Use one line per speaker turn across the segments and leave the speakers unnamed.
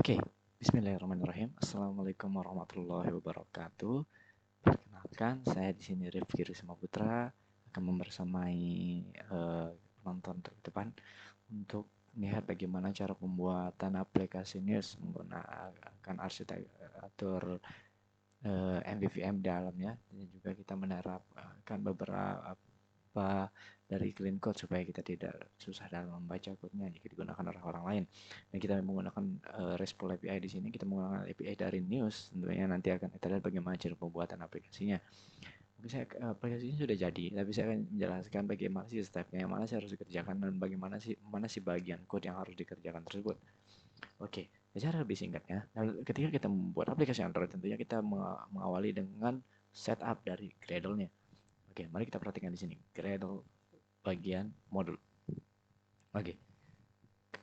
Oke, Bismillahirrahmanirrahim. Assalamualaikum warahmatullahi wabarakatuh. Perkenalkan, saya di sini Rifki Risma Putra akan membersamai penonton terdepan untuk melihat bagaimana cara pembuatan aplikasi news menggunakan arsitektur MVVM dalamnya, dan juga kita menerapkan beberapa dari clean code supaya kita tidak susah dalam membaca kodenya jika digunakan oleh orang lain. Dan kita menggunakan RESTful API di sini, kita menggunakan API dari news. Tentunya nanti akan kita lihat bagaimana cara pembuatan aplikasinya. Mungkin aplikasinya sudah jadi, tapi saya akan menjelaskan bagaimana sih stepnya, yang mana sih harus dikerjakan, dan bagaimana sih mana sih bagian code yang harus dikerjakan tersebut. Oke, secara lebih singkatnya, ketika kita membuat aplikasi Android, tentunya kita mengawali dengan setup dari Gradle-nya. Oke, mari kita perhatikan di sini Gradle bagian modul. Oke,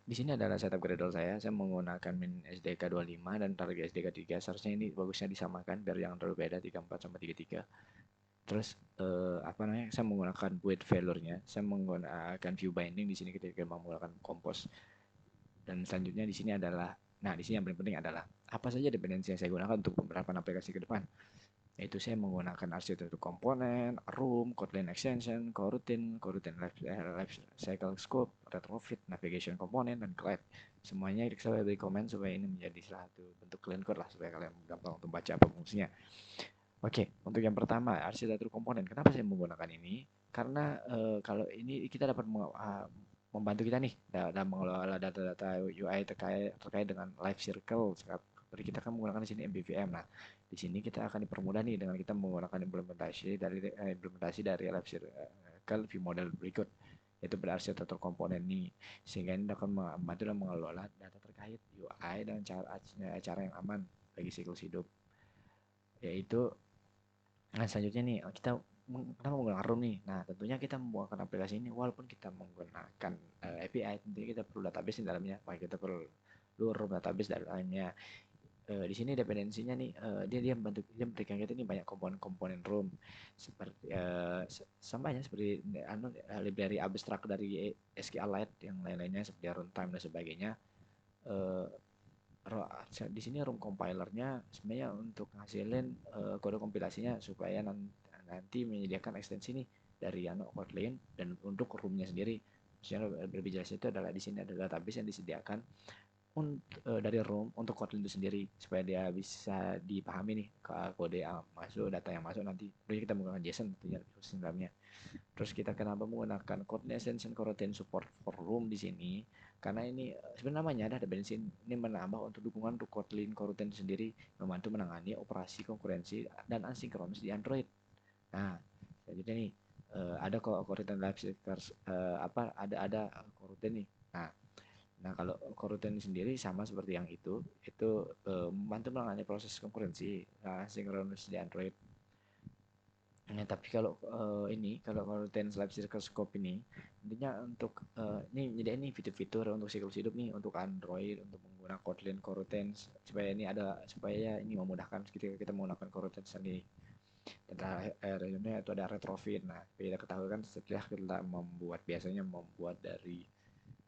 di sini adalah setup Gradle saya. Saya menggunakan min SDK 25 dan target SDK 3. Seharusnya ini bagusnya disamakan biar jangan terlalu beda 34 sama 33. Terus saya menggunakan build value-nya. Saya menggunakan view binding di sini ketika menggunakan compose. Dan selanjutnya di sini adalah, nah di sini yang paling penting adalah apa saja dependensi yang saya gunakan untuk penerapan aplikasi ke depan. Yaitu saya menggunakan arsitektur komponen, room, Kotlin extension, coroutine life cycle scope, retrofit, navigation komponen, dan glide. Semuanya saya beri komen supaya ini menjadi salah satu bentuk clean code lah, supaya kalian gampang untuk baca apa fungsinya. Oke, untuk yang pertama, arsitektur komponen. Kenapa saya menggunakan ini? Karena kalau ini kita dapat membantu kita nih dalam mengelola data-data UI terkait dengan life cycle. Seperti kita kan menggunakan di sini MVVM. Nah, di sini kita akan dipermudah nih dengan kita menggunakan implementasi dari life cycle view model berikut, yaitu berarsitektur komponen nih, sehingga ini akan membantu dalam mengelola data terkait UI dengan cara yang aman bagi siklus hidup. Yaitu, nah selanjutnya nih kita menggunakan room nih. Nah, tentunya kita membuatkan aplikasi ini walaupun kita menggunakan API, tentunya kita perlu database di dalamnya. Maka kita perlu room database dalamnya. Di sini dependensinya nih, dia memberikan kita ini banyak komponen room seperti sampainya seperti library abstrak dari SQLite yang lain-lainnya seperti runtime dan sebagainya. Di sini room compilernya sebenarnya untuk ngasilin kode kompilasinya supaya nanti menyediakan ekstensi nih dari Kotlin, dan untuk roomnya sendiri secara lebih jelas itu adalah di sini ada database yang disediakan dari room untuk Kotlin itu sendiri supaya dia bisa dipahami nih kode yang masuk, data yang masuk nanti. Terus kita menggunakan JSON tentunya di dalamnya. Terus kita kenapa menggunakan Kotlin extension coroutine support for room di sini? Karena ini sebenarnya namanya ada bensin ini menambah untuk dukungan untuk Kotlin coroutine sendiri, membantu menangani operasi konkurensi dan asinkronus di Android. Nah, jadi nih ada coroutine life cycles ada coroutine nih. Nah, kalau coroutine sendiri sama seperti yang itu membantu menangani proses konkurensi sinkronus di Android. Nah, tapi kalau kalau coroutine life cycle scope ini intinya untuk ini fitur-fitur untuk siklus hidup nih untuk Android, untuk menggunakan Kotlin coroutine supaya ini memudahkan kita menggunakan coroutine sendiri. Dan terakhirnya itu ada retrofit. Nah, kita ketahui kan setelah kita biasanya membuat dari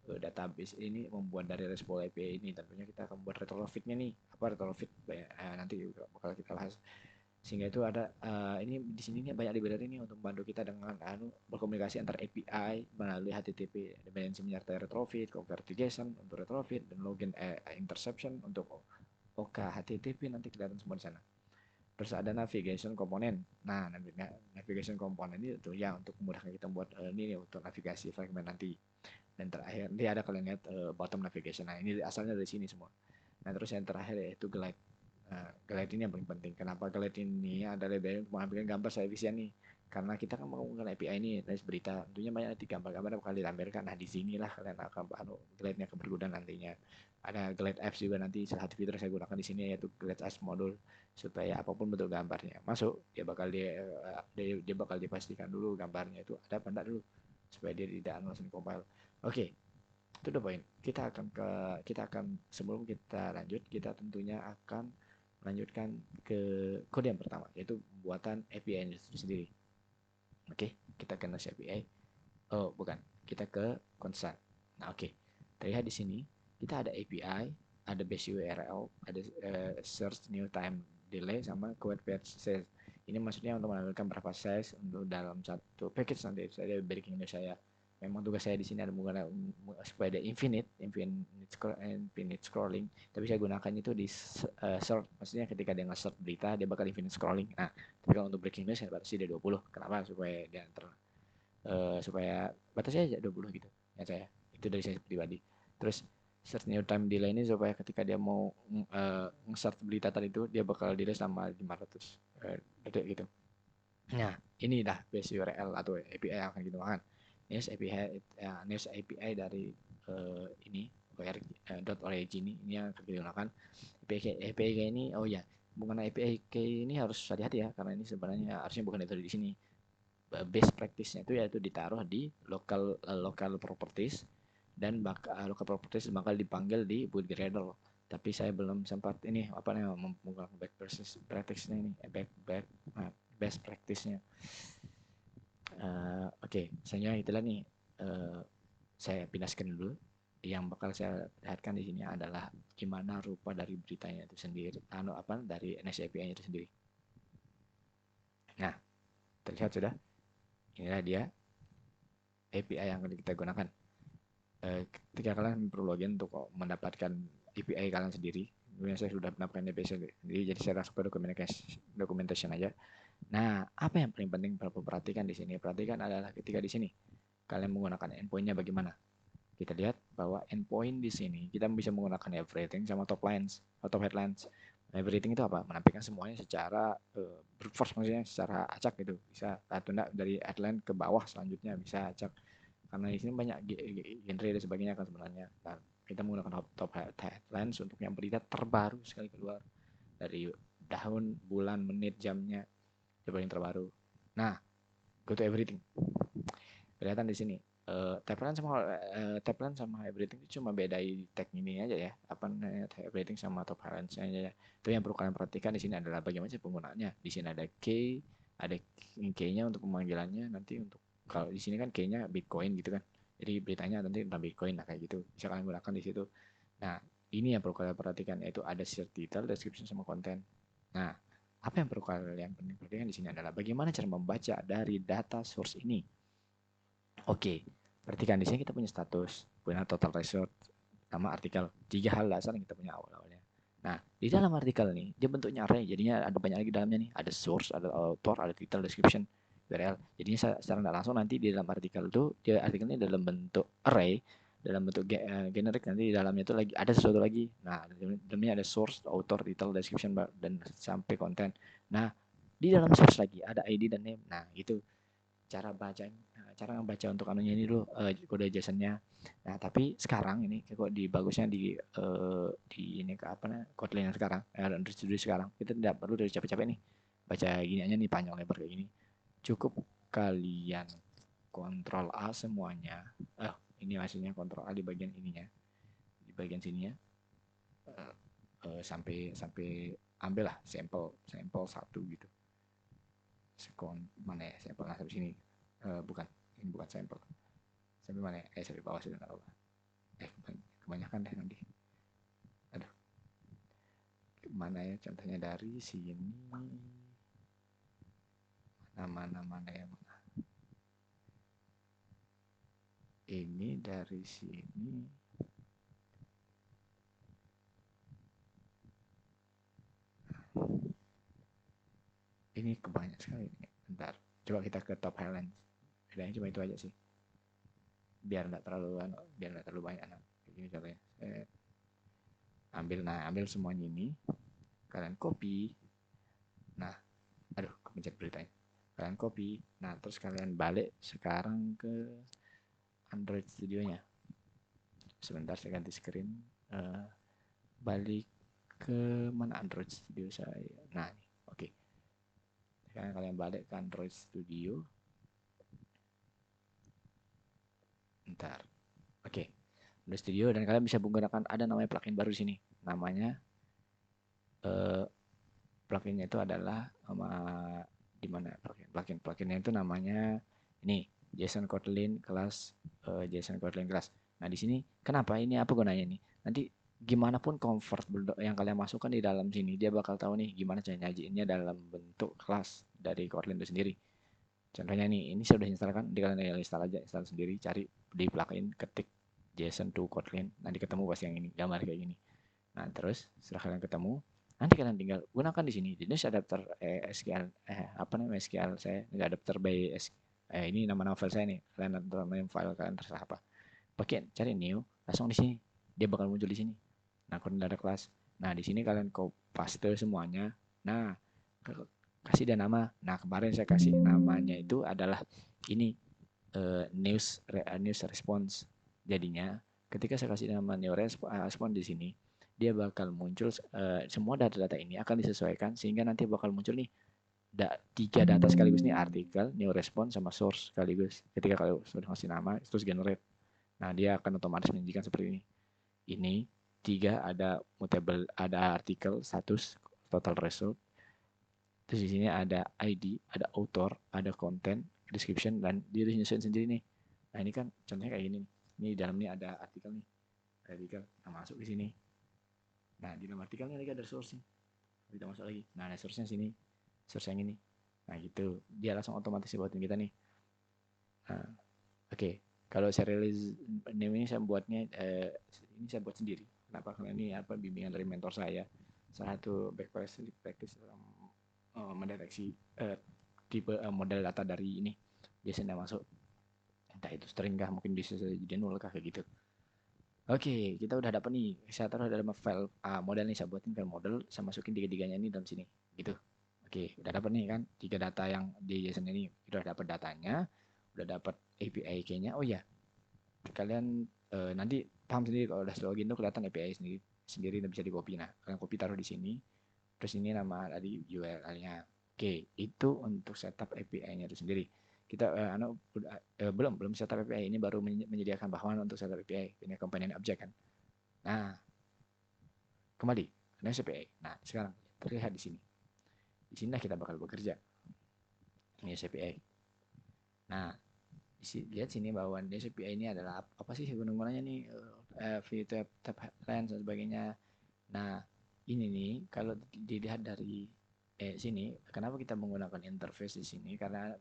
database ini, membuat dari RESTful API ini, tentunya kita akan membuat retrofitnya nih. Apa retrofit? Nanti bakal kita bahas. Sehingga itu ada ini di sini nih banyak library ini untuk membantu kita dengan berkomunikasi antar API melalui HTTP, dependensi menyertai retrofit, convertigation untuk retrofit, dan login interception untuk OK HTTP nanti kelihatan semua di sana. Terus ada navigation komponen. Nah, navigation komponen itu ya untuk memudahkan kita membuat ini untuk navigasi fragment nanti. Dan terakhir dia ada kalian lihat bottom navigation. Nah, ini asalnya dari sini semua. Nah, terus yang terakhir yaitu glide. Nah, glide ini yang paling penting. Kenapa glide ini ada library untuk mengambil gambar secara efisien nih? Karena kita kan menggunakan API ini dari berita, tentunya banyak nanti gambar-gambar bakal ditampilkan. Nah, di sinilah kalian akan glide-nya berguna nantinya. Ada glide apps juga nanti, salah satu fitur yang saya gunakan di sini yaitu glide apps modul, supaya apapun bentuk gambarnya masuk dia bakal dipastikan dulu gambarnya itu ada apa enggak dulu supaya dia tidak langsung compile. Oke, itu udah poin. Kita akan sebelum kita lanjut, kita tentunya akan melanjutkan ke kode yang pertama, yaitu pembuatan API itu sendiri. Oke, kita ke Nest API. Oh, bukan. Kita ke concern. Nah, oke. Terlihat di sini kita ada API ada base URL, ada search new time delay, sama query page size. Ini maksudnya untuk menambahkan berapa size untuk dalam satu package nanti. Saya breaking news saya. Memang tugas saya di sini ada menggunakan supaya ada infinite scrolling, tapi saya gunakan itu di short. Maksudnya ketika dia nge-search berita, dia bakal infinite scrolling. Nah, tapi kalau untuk breaking news saya batasi dia 20. Kenapa? Supaya dia supaya batasnya aja 20 gitu. Ya saya. Itu dari saya pribadi. Terus search new time delay ini supaya ketika dia mau nge-search berita tadi itu, dia bakal delay selama 500 detik gitu. Nah, ini dah base URL atau API yang akan kita gunakan. News API dari ini .org ini yang akan kita gunakan. API ini, oh ya, mengenai API ini harus hati-hati ya, karena ini sebenarnya harusnya bukan ditaruh di sini. Best practice-nya itu yaitu ditaruh di local properties, dan local properties bakal dipanggil di boot Gradle. Tapi saya belum sempat ini apa namanya menggunakan practice-nya ini, best practice-nya. Oke, saya itulah nih, saya pindah-screen dulu. Yang bakal saya lihatkan di sini adalah gimana rupa dari beritanya itu sendiri, dari NSAPI-nya itu sendiri. Nah, terlihat sudah. Inilah dia API yang akan kita gunakan. Ketika kalian perlu login untuk mendapatkan API kalian sendiri, kemudian saya sudah mendapatkan API sendiri, jadi saya langsung ke documentation aja. Nah, apa yang paling penting perlu perhatikan di sini? Perhatikan adalah ketika di sini kalian menggunakan endpoint-nya bagaimana. Kita lihat bahwa endpoint di sini kita bisa menggunakan everything sama top lines atau top headlines. Everything itu apa? Menampilkan semuanya secara brute force, maksudnya secara acak gitu. Bisa tunda dari headline ke bawah selanjutnya bisa acak. Karena di sini banyak genre dan sebagainya kan sebenarnya. Nah, kita menggunakan top headlines untuk yang berita terbaru sekali keluar dari tahun, bulan, menit, jamnya, yang terbaru. Nah, go to everything. Kelihatan di sini. Tabline sama everything itu cuma beda di tag ini aja ya. Apa namanya, everything sama top headlines aja ya. Itu yang perlu kalian perhatikan di sini adalah bagaimana sih penggunaannya. Di sini ada ada key-nya untuk pemanggilannya. Nanti untuk kalau di sini kan key-nya Bitcoin gitu kan. Jadi beritanya nanti tentang Bitcoin lah kayak gitu. Bisa kalian gunakan di situ. Nah, ini yang perlu kalian perhatikan, yaitu ada search detail, description sama konten. Nah, apa yang perlu kalian perhatikan di sini adalah bagaimana cara membaca dari data source ini. Oke, perhatikan di sini kita punya status, punya total result, sama artikel. 3 hal dasar yang kita punya awal-awalnya. Nah, di dalam artikel nih, dia bentuknya array, jadinya ada banyak lagi dalamnya nih. Ada source, ada author, ada title, description, URL. Jadinya secara nggak langsung nanti di dalam artikel itu, artikelnya dalam bentuk array, dalam bentuk generik, nanti di dalamnya itu lagi ada sesuatu lagi. Nah, dalamnya ada source, author, title, description, dan sampai konten. Nah, di dalam source lagi ada ID dan name. Nah, itu cara ngebaca untuk anunya ini dulu, kode JSON-nya. Nah, tapi sekarang ini kok bagusnya di ini ke apa namanya, Kotlin yang sekarang, Android Studio sekarang, kita tidak perlu dari capek-capek nih baca gini aja nih, panjang lebar kayak gini. Cukup kalian Ctrl A semuanya. Ini hasilnya Ctrl A di bagian ininya, di bagian sininya, sampai ambillah sampel satu gitu. Mana ya sampel sampai sini? Bukan, ini bukan sampel. Sampai mana ya? Sampai bawah sudah tahu. Kebanyakan deh nanti. Aduh, mana ya contohnya dari sini? Mana ya? Mana? Ini dari sini. Ini kebanyakan sekali. Bentar, coba kita ke top highlight. Bedanya cuma itu aja sih. Biar nggak terlalu banyak. Ini contohnya. Ambil semuanya ini. Kalian copy. Nah, aduh, kepencet beritanya. Kalian copy. Nah, terus kalian balik sekarang ke Android Studio-nya. Sebentar saya ganti screen. Balik ke mana Android Studio saya. Nah, ini. Oke. Sekarang kalian balik ke Android Studio. Bentar. Oke. Android Studio, dan kalian bisa menggunakan, ada namanya plugin baru di sini. Namanya pluginnya itu adalah di mana pluginnya itu namanya ini JSON Kotlin class. Nah, di sini kenapa ini, apa gunanya nih? Nanti gimana pun convert yang kalian masukkan di dalam sini, dia bakal tahu nih gimana cara nyajiinnya dalam bentuk kelas dari Kotlin itu sendiri. Contohnya nih, ini saya udah install kan, di kalian tinggal install aja, install sendiri, cari di plugin, ketik JSON to Kotlin, nanti ketemu pasti yang ini, gambar kayak gini. Nah, terus setelah kalian ketemu, nanti kalian tinggal gunakan di sini. Ini adapter SQL apa namanya SQL saya, nggak adapter by ini nama novel saya nih. Kalian name file kalian terserah apa. Pakai cari new, langsung di sini. Dia bakal muncul di sini. Nah, kalau ada kelas. Nah, di sini kalian paste semuanya. Nah, kasih dia nama. Nah, kemarin saya kasih namanya itu adalah ini news response. Jadinya ketika saya kasih nama new response di sini, dia bakal muncul semua data-data ini akan disesuaikan sehingga nanti bakal muncul nih tiga data sekaligus nih, artikel, new response sama source sekaligus. Ketika kalau sudah kasih nama terus generate, nah dia akan otomatis menunjukkan seperti ini. Ini tiga, ada mutable, ada artikel, status, total result. Terus di sini ada ID, ada author, ada content, description, dan dia disesuaikan sendiri nih. Nah ini kan contohnya kayak gini nih. Ini di dalam ini ada artikel nih, artikel. Nah masuk di sini. Nah di dalam artikelnya lagi ada source nih. Kita masuk lagi. Nah ada source-nya sini, source yang ini. Nah gitu, dia langsung otomatis buatin kita nih. Nah, oke. Kalau serialize name ini saya buatnya ini saya buat sendiri. Kenapa? Karena ini apa bimbingan dari mentor saya. Salah satu best practice mendeteksi tipe model data dari ini. Biasanya masuk entah itu string kah, mungkin bisa jadi nol kah kayak gitu. Oke, kita udah dapat nih. Saya taruh dalam file model nih, saya buatin file model, saya masukin tiga-tiganya ini dalam sini. Gitu. Oke, udah dapat nih kan tiga data yang di JSON ini. Udah dapat datanya, udah dapat API key-nya. Oh ya, kalian nanti paham sendiri kalau udah login tuh kelihatan API sendiri sendiri bisa di copy. Nah, kalian copy taruh di sini. Terus ini nama tadi URL-nya. Oke, itu untuk setup API-nya itu sendiri. Kita belum setup API, ini baru menyediakan bahan untuk setup API. Ini komponen objek kan. Nah, kembali ada API. Nah, sekarang terlihat di sini. Di sinilah kita bakal bekerja. Ini API. Nah, lihat sini bahwa DSPI ini adalah apa sih gunanya nih, view tab lens dan sebagainya. Nah ini nih kalau dilihat dari sini, kenapa kita menggunakan interface di sini, karena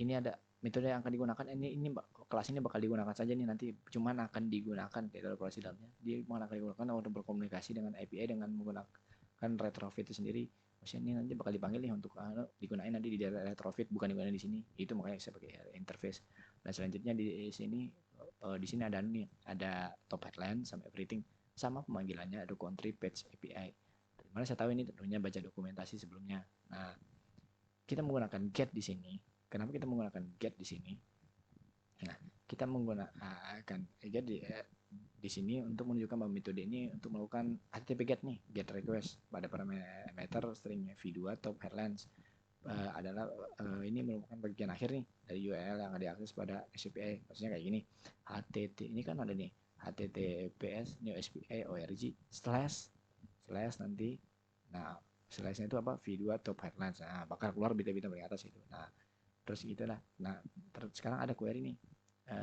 ini ada metode yang akan digunakan, ini kelas ini bakal digunakan saja nih nanti, cuman akan digunakan tidak ada operasi dalamnya, dia akan digunakan untuk berkomunikasi dengan API dengan menggunakan retrofit itu sendiri. Maksudnya ini nanti bakal dipanggil nih untuk digunain nanti di daerah retrofit, bukan digunain di sini. Itu makanya saya pakai interface. Nah selanjutnya di sini ada nih, ada top headline sama everything, sama pemanggilannya ada country page API. Mana saya tahu ini tentunya baca dokumentasi sebelumnya. Nah kita menggunakan get di sini. Kenapa kita menggunakan get di sini? Nah, kita menggunakan get di sini untuk menunjukkan bahwa metode ini untuk melakukan HTTP get nih, get request pada parameter string v2 top headlines adalah ini merupakan bagian akhir nih dari URL yang diakses pada SPI. Maksudnya kayak gini, HTTP ini kan ada nih, HTTPS new SPI org slash nanti, nah slashnya itu apa, v2 top headlines. Nah bakal keluar bita-bita dari atas itu. Nah terus gitu lah. Nah sekarang ada query nih,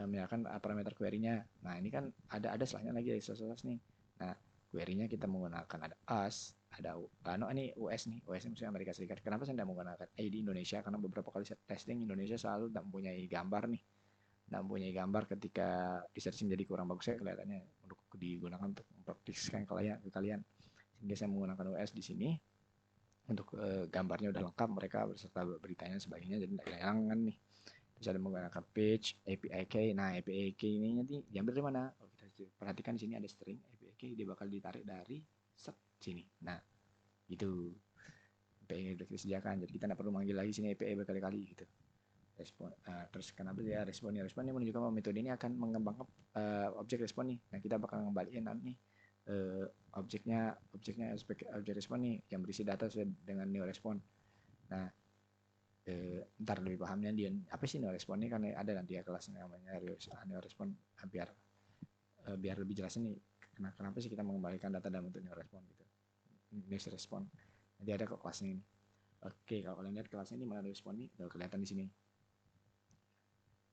misalkan parameter query-nya. Nah ini kan ada slashnya lagi, ada slash nih. Nah query-nya kita menggunakan ada us, ada ini US nih, US ini maksudnya Amerika Serikat. Kenapa saya tidak menggunakan ID Indonesia? Karena beberapa kali testing Indonesia selalu tidak mempunyai gambar nih, tidak mempunyai gambar ketika di searching, jadi kurang bagus saya kelihatannya untuk digunakan untuk mempraktikkan ke kalian. Sehingga saya menggunakan US di sini untuk gambarnya udah lengkap, mereka beserta beritanya dan sebagainya, jadi tidak kehilangan nih. Terus ada menggunakan page API key. Nah API key ini nanti diambil dari mana? Kalau kita perhatikan di sini ada string API key, dia bakal ditarik dari sini. Nah itu API udah kita sediakan, jadi kita tidak perlu manggil lagi sini API berkali-kali gitu. Respon, terus kenapa dia responnya menunjukkan bahwa metode ini akan mengembangkan objek respon nih. Nah kita bakal ngembaliin nih objeknya objek respon nih yang berisi data sesuai dengan new respon. Nah ntar lebih pahamnya dia apa sih new respon ini, karena ada nanti ya kelasnya namanya new respon, biar lebih jelas nih kenapa sih kita mengembalikan data dalam bentuk new respon gitu, new respon. Nanti ada kok kelasnya ini. Oke, kalau kalian lihat kelasnya ini mana respon nih, udah kelihatan di sini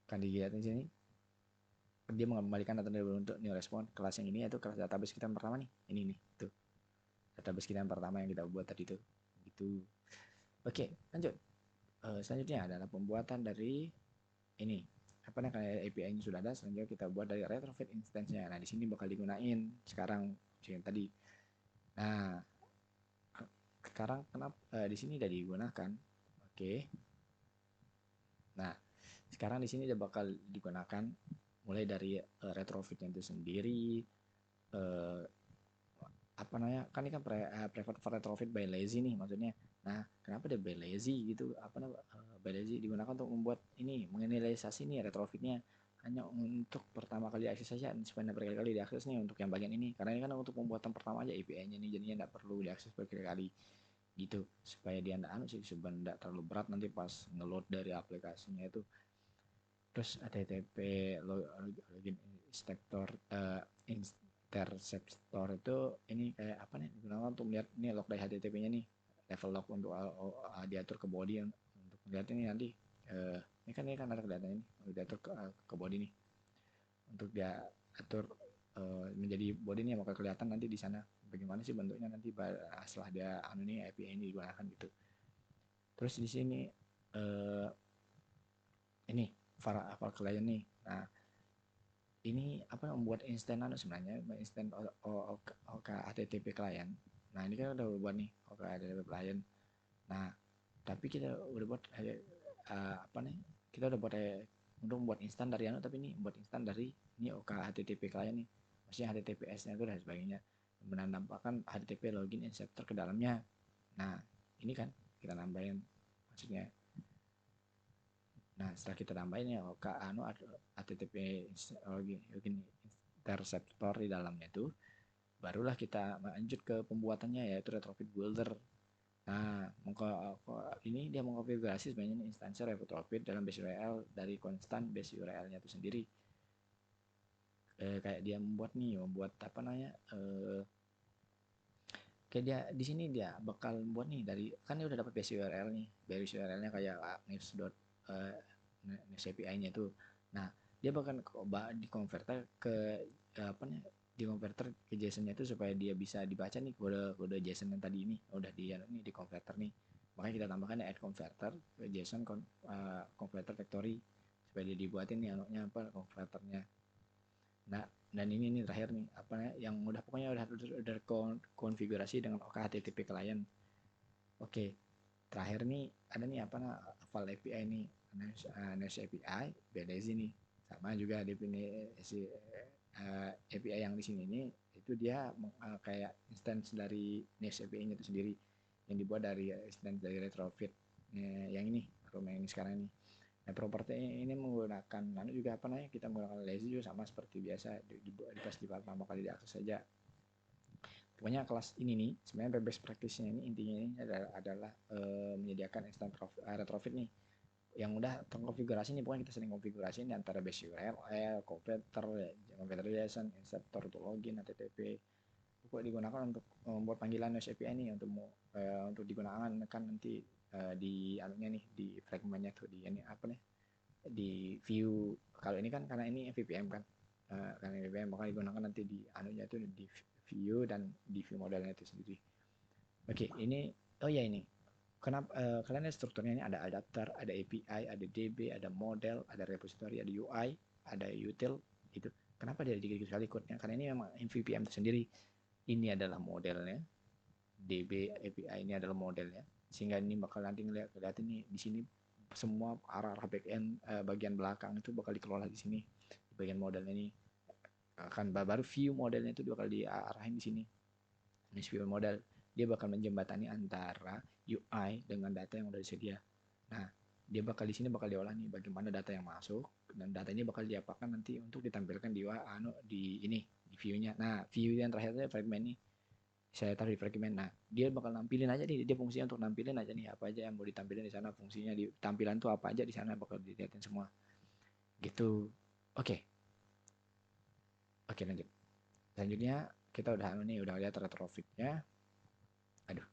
kan, dilihat di sini. dia mengembalikan data dari bentuk new response. Kelas yang ini yaitu kelas database kita yang pertama nih, ini nih tuh database kita yang pertama yang kita buat tadi tuh gitu. Oke, lanjut. Selanjutnya adalah pembuatan dari ini apa namanya, kayak API-nya sudah ada, selanjutnya kita buat dari retrofit instance-nya. Nah, di sini bakal digunain sekarang yang tadi. Nah, sekarang kenapa di sini udah digunakan. Oke. Nah, sekarang di sini udah bakal digunakan mulai dari retrofitnya itu sendiri, uh, apa namanya, kan ini kan private retrofit by lazy nih maksudnya. Nah, kenapa dia by lazy gitu, apa namanya, by lazy digunakan untuk membuat ini, menginisialisasi nih retrofitnya hanya untuk pertama kali diakses saja, supaya berkali-kali diakses nih untuk yang bagian ini, karena ini kan untuk pembuatan pertama aja API-nya nih, jadinya nggak perlu diakses berkali-kali gitu, supaya dia nggak sih, sebenarnya terlalu berat nanti pas ngeload dari aplikasinya itu. Terus HTTP login inspector, interceptor itu ini kayak apa nih, digunakan untuk melihat ini log dari HTTP-nya nih, level log untuk diatur ke body yang untuk melihat ini nanti, ini kan ada kelihatan ini diatur ke body nih, untuk dia atur menjadi body ini yang bakal kelihatan nanti di sana bagaimana sih bentuknya nanti setelah dia ini API ini digunakan gitu. Terus di sini ini para klien nih. Nah, ini apa membuat instan sebenarnya, instan OK HTTP client. Nah, ini kan udah buat nih OK HTTP client. Nah, tapi kita udah buat apa nih, kita udah buat untuk membuat instan dari tapi ini buat instan dari ini OK HTTP client nih, maksudnya HTTPS nya itu dan sebagainya, menambahkan HTTP login inceptor ke dalamnya. Nah, ini kan kita nambahin maksudnya. Nah, setelah kita tambahin ya OK HTTP login interceptor di dalamnya itu, barulah kita lanjut ke pembuatannya, yaitu retrofit builder. Nah, ini dia mengkonfigurasi sebenarnya instansi retrofit dalam base URL dari konstan base URL-nya itu sendiri. Kayak dia membuat apa namanya, kayak dia di sini dia bakal buat nih dari, kan dia udah dapat base URL nih, base URL-nya kayak news. News API-nya itu. Nah, dia bahkan dikonverter ke apa nih, dikonverter ke JSON-nya itu supaya dia bisa dibaca nih kode JSON yang tadi ini udah ini di converter nih. Makanya kita tambahkan add converter ke JSON converter factory supaya dia dibuatin nih apa converternya. Nah, dan ini nih terakhir nih apa yang udah pokoknya udah konfigurasi dengan OK HTTP client. Oke. Terakhir nih ada nih apa file API nih, Nest API beda sini, sama juga definisi API yang di sini ini itu dia kayak instance dari Nest API-nya itu sendiri yang dibuat dari instance dari retrofit yang ini, rumah ini sekarang ini. Nah, properti ini menggunakan lalu juga apa namanya, kita menggunakan lazy juga sama seperti biasa di pas di pertama kali diakses saja. Pokoknya kelas ini nih sebenarnya best practice-nya ini intinya ini adalah menyediakan instant retrofit nih yang udah terkonfigurasi nih, pokoknya kita sering konfigurasi ini antara base URL, converter JSON, inceptor untuk login, HTTP. Pokoknya digunakan untuk membuat panggilan REST API ini untuk digunakan kan nanti di anunya nih, di fragmentnya tuh di ini apa nih, di view. Kalau ini kan karena ini VPM kan, karena VPM maka digunakan nanti di anunya itu di view dan di view modelnya itu sendiri. Oke, ini oh ya ini kenapa kalian lihat strukturnya ini ada adapter, ada API, ada DB, ada model, ada repository, ada UI, ada util gitu. Kenapa dia dikit sekali code-nya? Karena ini memang MVPM itu sendiri. Ini adalah modelnya, DB API ini adalah modelnya, sehingga ini bakal nanti lihat ini di sini semua arah backend bagian belakang itu bakal dikelola di sini, di bagian modelnya ini akan baru view modelnya itu bakal diarahin di sini. Ini view model dia bakal menjembatani antara UI dengan data yang udah disedia. Nah, dia bakal di sini bakal diolah nih bagaimana data yang masuk, dan data ini bakal diapakan nanti untuk ditampilkan di ini di view-nya. Nah, view yang terakhir itu fragment nih, saya taruh di fragment. Nah, dia bakal nampilin aja nih, dia fungsinya untuk nampilin aja nih apa aja yang mau ditampilin di sana, fungsinya di tampilan tuh apa aja di sana bakal dilihatin semua. Gitu. Oke. Oke, lanjut. Selanjutnya kita udah lihat retrofitnya. Aduh.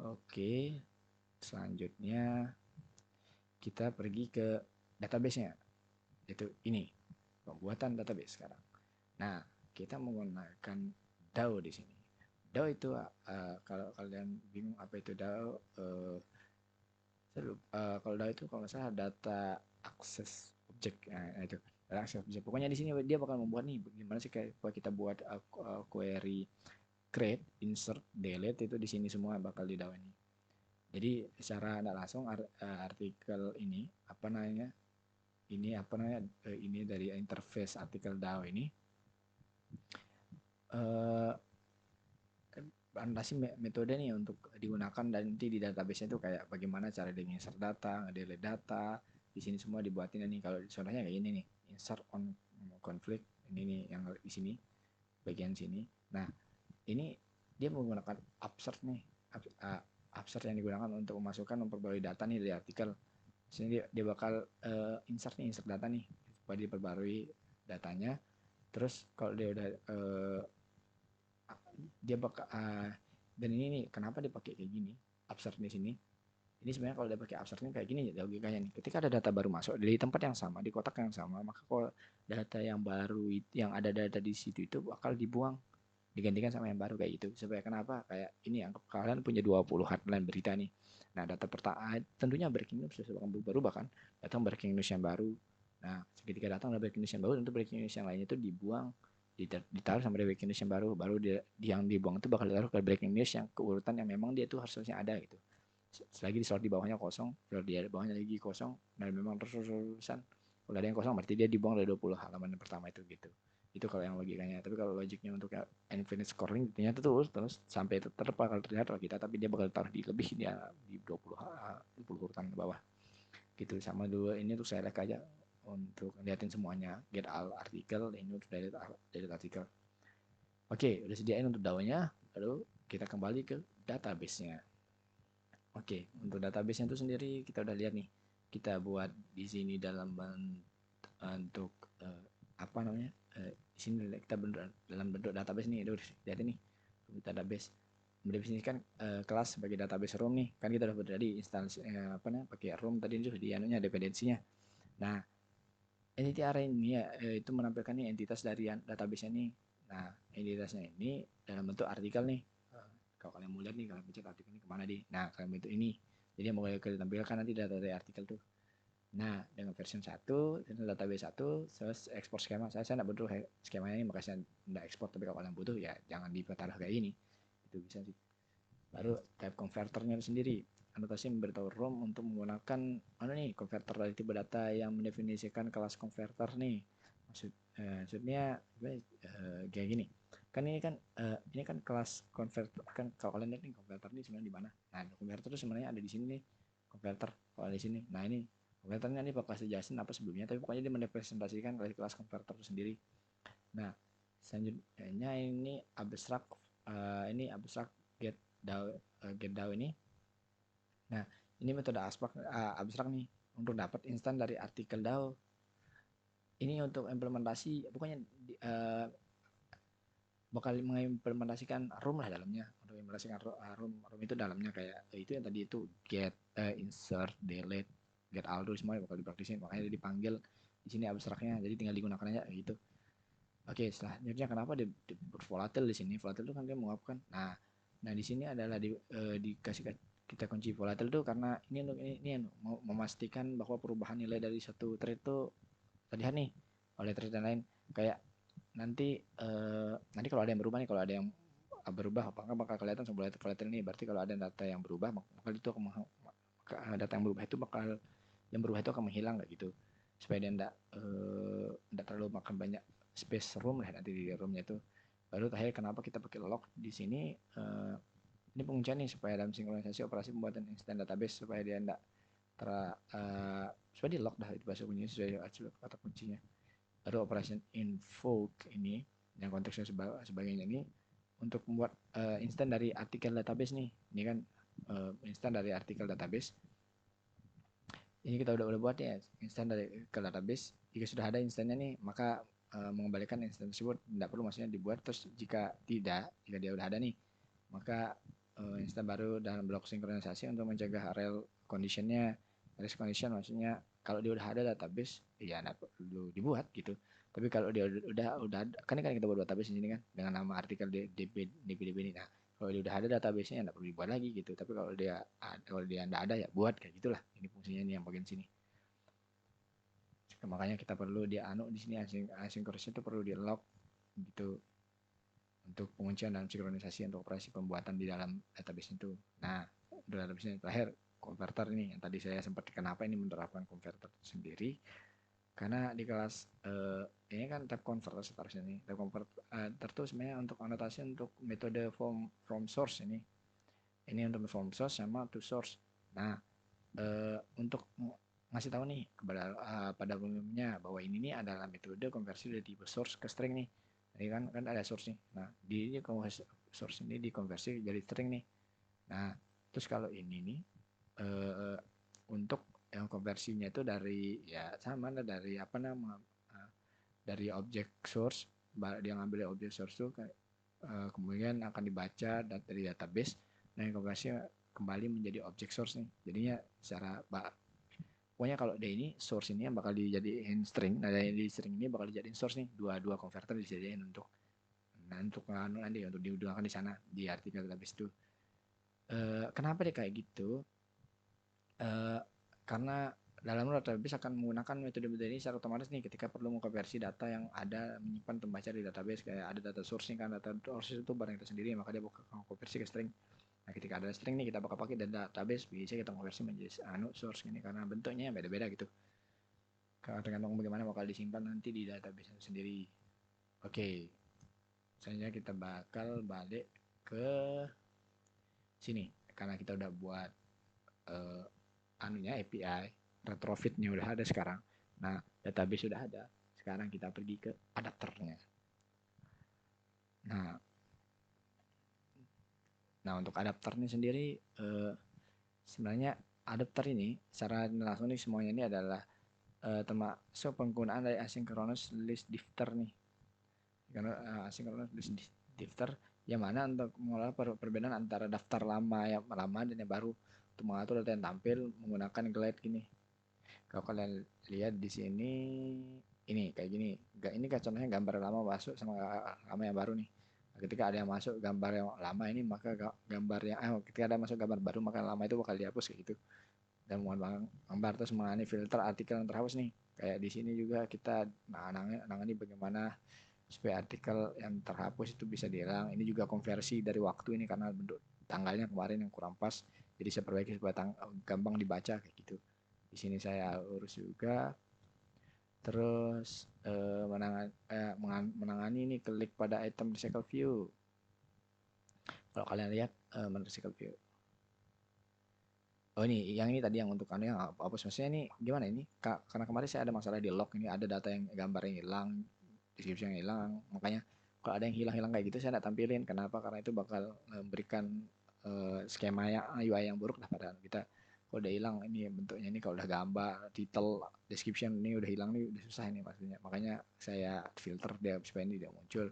Oke. Selanjutnya kita pergi ke database-nya. Itu ini. pembuatan database sekarang. Nah, kita menggunakan DAO di sini. DAO itu kalau kalian bingung apa itu DAO, kalau DAO itu kalau nggak salah data access object, nah, itu data access object. Pokoknya di sini dia bakal membuat nih, gimana sih kayak kita buat query create, insert, delete itu di sini semua bakal di DAO ini. Jadi secara tidak langsung artikel ini apa namanya? Ini dari interface artikel DAO ini adaptasi metode nih untuk digunakan dan nanti di database-nya itu kayak bagaimana cara dia insert data, delete data. Di sini semua dibuatin nih. Kalau contohnya kayak ini nih, insert on conflict ini nih yang di sini bagian sini. Nah, ini dia menggunakan abstract nih. Abstract yang digunakan untuk memasukkan memperbarui data nih dari artikel. Sini dia bakal insert data nih supaya diperbarui datanya. Terus kalau dia udah dia bakal dan ini nih kenapa dia pakai kayak gini absurd di sini. Ini sebenarnya kalau dia pakai absurd ini kayak gini ya logikanya nih. Ketika ada data baru masuk dari tempat yang sama di kotak yang sama, maka kalau data yang baru yang ada data di situ itu bakal dibuang, digantikan sama yang baru kayak gitu. Supaya kenapa? Kayak ini anggap kalian punya 20 headline berita nih. Nah, data pertama tentunya breaking news sesuatu yang berubah kan. Datang breaking news yang baru. Nah, ketika datang ada breaking news yang baru, tentu breaking news yang lainnya itu dibuang, ditaruh sama breaking news yang baru yang dibuang itu bakal ditaruh ke breaking news yang keurutan yang memang dia tuh harusnya ada gitu. Selagi dislot di bawahnya kosong, kalau di bawahnya lagi kosong, dan memang terus-terusan kalau ada yang kosong berarti dia dibuang dari 20 halaman yang pertama itu gitu. Itu kalau yang logikanya. Tapi kalau logiknya untuk infinite scoring ternyata terus sampai bakal terlihat kalau kita, tapi dia bakal taruh di lebih dia di 20 urutan ke bawah gitu. Sama dulu ini untuk saya like aja untuk liatin semuanya, get all artikel, ini untuk delete artikel. Oke, udah sediain untuk DAO-nya, lalu kita kembali ke database-nya. Oke, untuk database-nya itu sendiri kita udah lihat nih. Kita buat di sini dalam bentuk apa namanya? Di sini kita dalam bentuk database nih. Lihat ini database. Ini kan kelas sebagai database room nih. Kan kita udah tadi instalasi apa namanya? Pakai room tadi itu di anunya dependensinya. Nah, entity array ini ya itu menampilkan nih entitas dari database-nya nih. Nah, entitasnya ini dalam bentuk artikel nih. Kalau kalian mau lihat nih, kalian pencet artikel ini kemana di? Nah, kalian bentuk ini. Jadi yang mau kalian tampilkan nanti data dari artikel tuh. Nah, dengan version 1, database 1, terus ekspor skema. Saya tidak butuh skemanya ini, makanya saya tidak ekspor. Tapi kalau kalian butuh, ya jangan ditaruh kayak ini. Itu bisa sih. Baru type converternya sendiri. Anotasi memberitahu ROM untuk menggunakan converter dari tipe data yang mendefinisikan kelas converter nih. Maksudnya kayak gini. Kan ini kan kelas converter kan, kalau kalian lihat nih converter ini sebenarnya di mana? Nah, converter itu sebenarnya ada di sini nih. Converter kalau di sini. Nah, ini converternya ini bakal dijelasin apa sebelumnya, tapi pokoknya dia merepresentasikan dari kelas converter itu sendiri. Nah, selanjutnya ini abstrak get DAO ini. Nah, ini metode abstrak nih untuk dapat instan dari artikel DAO. Ini untuk implementasi, pokoknya bakal mengimplementasikan room lah dalamnya. Untuk implementasikan room itu dalamnya kayak itu yang tadi itu get, insert, delete, get all semua bakal dipraktisin. Makanya dipanggil di sini abstraknya, jadi tinggal digunakan aja gitu. Oke, selanjutnya kenapa di volatil di sini? Volatil itu kan dia menguapkan. Nah di sini adalah dikasih kita kunci volatil tuh karena ini mau memastikan bahwa perubahan nilai dari satu trade itu terlihat nih oleh trade yang lain. Kayak nanti kalau ada yang berubah nih, kalau ada yang berubah apakah bakal kelihatan sebuah volatil ini. Berarti kalau ada data yang berubah, maka itu data yang berubah itu akan menghilang kayak gitu. Supaya dia tidak terlalu makan banyak space room lah nanti di roomnya itu. Baru terakhir kenapa kita pakai log di sini, ini penguncian nih supaya dalam sinkronisasi operasi pembuatan instant database supaya dia tidak supaya di log dah itu bahasa kuncinya sesuai kata kuncinya. Baru operation invoke ini yang konteksnya sebagainya ini untuk membuat instant dari artikel database nih. Ini kan instant dari artikel database. Ini kita udah buat ya instan dari ke database. Jika sudah ada instannya nih, maka mengembalikan instan tersebut tidak perlu maksudnya dibuat. Terus jika dia udah ada nih, maka instan baru dalam blok sinkronisasi untuk mencegah rel conditionnya. Rel condition maksudnya kalau dia udah ada database, ya nggak perlu dibuat gitu. Tapi kalau dia udah kan kita buat database di sini kan dengan nama artikel DB ini. Nah, kalau dia udah ada database-nya nggak perlu dibuat lagi gitu. Tapi kalau dia nggak ada ya buat kayak gitulah. Ini fungsinya ini yang bagian sini. Makanya kita perlu di sini asynchronous itu perlu di lock gitu untuk penguncian dan sinkronisasi untuk operasi pembuatan di dalam database itu. Nah, database terakhir converter ini yang tadi saya sempat kenapa ini menerapkan converter sendiri karena di kelas ini kan tab converter seterusnya nih tab converter itu sebenarnya untuk anotasi untuk metode from source ini untuk from source sama to source. Nah, untuk ngasih tahu nih kepada pada umumnya bahwa ini nih adalah metode konversi dari tipe source ke string nih. Ini kan ada source nih. Nah, di source ini dikonversi jadi string nih. Nah, terus kalau ini nih untuk yang konversinya itu dari ya sama lah dari apa nama dari objek source dia ngambil objek source tuh kemudian akan dibaca dari database. Nah, yang konversi kembali menjadi objek source nih. Jadinya secara pokoknya kalau dia ini source ini yang bakal dijadiin string, nah dari string ini bakal dijadiin source nih, dua converter dijadiin untuk nanti untuk digunakan di sana di artikel database itu. Kenapa dia kayak gitu? Karena dalam database akan menggunakan metode ini secara otomatis nih ketika perlu mengkonversi data yang ada menyimpan pembaca di database kayak ada data source nih kan data source itu barang itu sendiri maka dia bakal konversi ke string. Nah, ketika ada string nih kita bakal pakai database bisa kita konversi menjadi source ini karena bentuknya beda-beda gitu. Tergantung bagaimana bakal disimpan nanti di database sendiri. Oke, selanjutnya kita bakal balik ke sini karena kita udah buat API retrofitnya udah ada sekarang. Nah, database sudah ada. Sekarang kita pergi ke adapternya. Nah untuk adapternya sendiri sebenarnya adapter ini secara langsung nih semuanya ini adalah termasuk penggunaan dari asynchronous list differ nih. Karena asynchronous list differ yang mana untuk mengolah perbedaan antara daftar lama dan yang baru untuk mengatur data yang tampil menggunakan glide gini. Kalau kalian lihat di sini ini kayak gini. Ini kan contohnya gambar lama masuk sama lama yang baru nih. Ketika ada yang masuk gambar yang lama ini maka gambar yang ketika ada masuk gambar baru maka lama itu bakal dihapus kayak gitu. Dan gambar terus mengenai filter artikel yang terhapus nih. Kayak di sini juga kita nangani bagaimana supaya artikel yang terhapus itu bisa dihilang. Ini juga konversi dari waktu ini karena bentuk tanggalnya kemarin yang kurang pas. Jadi saya perbaiki supaya gampang dibaca kayak gitu. Di sini saya urus juga. Terus menangani ini klik pada item recycle view. Kalau kalian lihat recycle view. Oh ini yang ini tadi yang untuk yang hapus maksudnya ini gimana ini karena kemarin saya ada masalah di log ini ada data yang gambar yang hilang description yang hilang makanya kalau ada yang hilang kayak gitu saya tidak tampilin kenapa karena itu bakal memberikan skema UI yang buruk lah pada kita kalau udah hilang ini bentuknya ini kalau udah gambar title description ini udah hilang nih udah susah ini maksudnya makanya saya filter dia supaya ini tidak muncul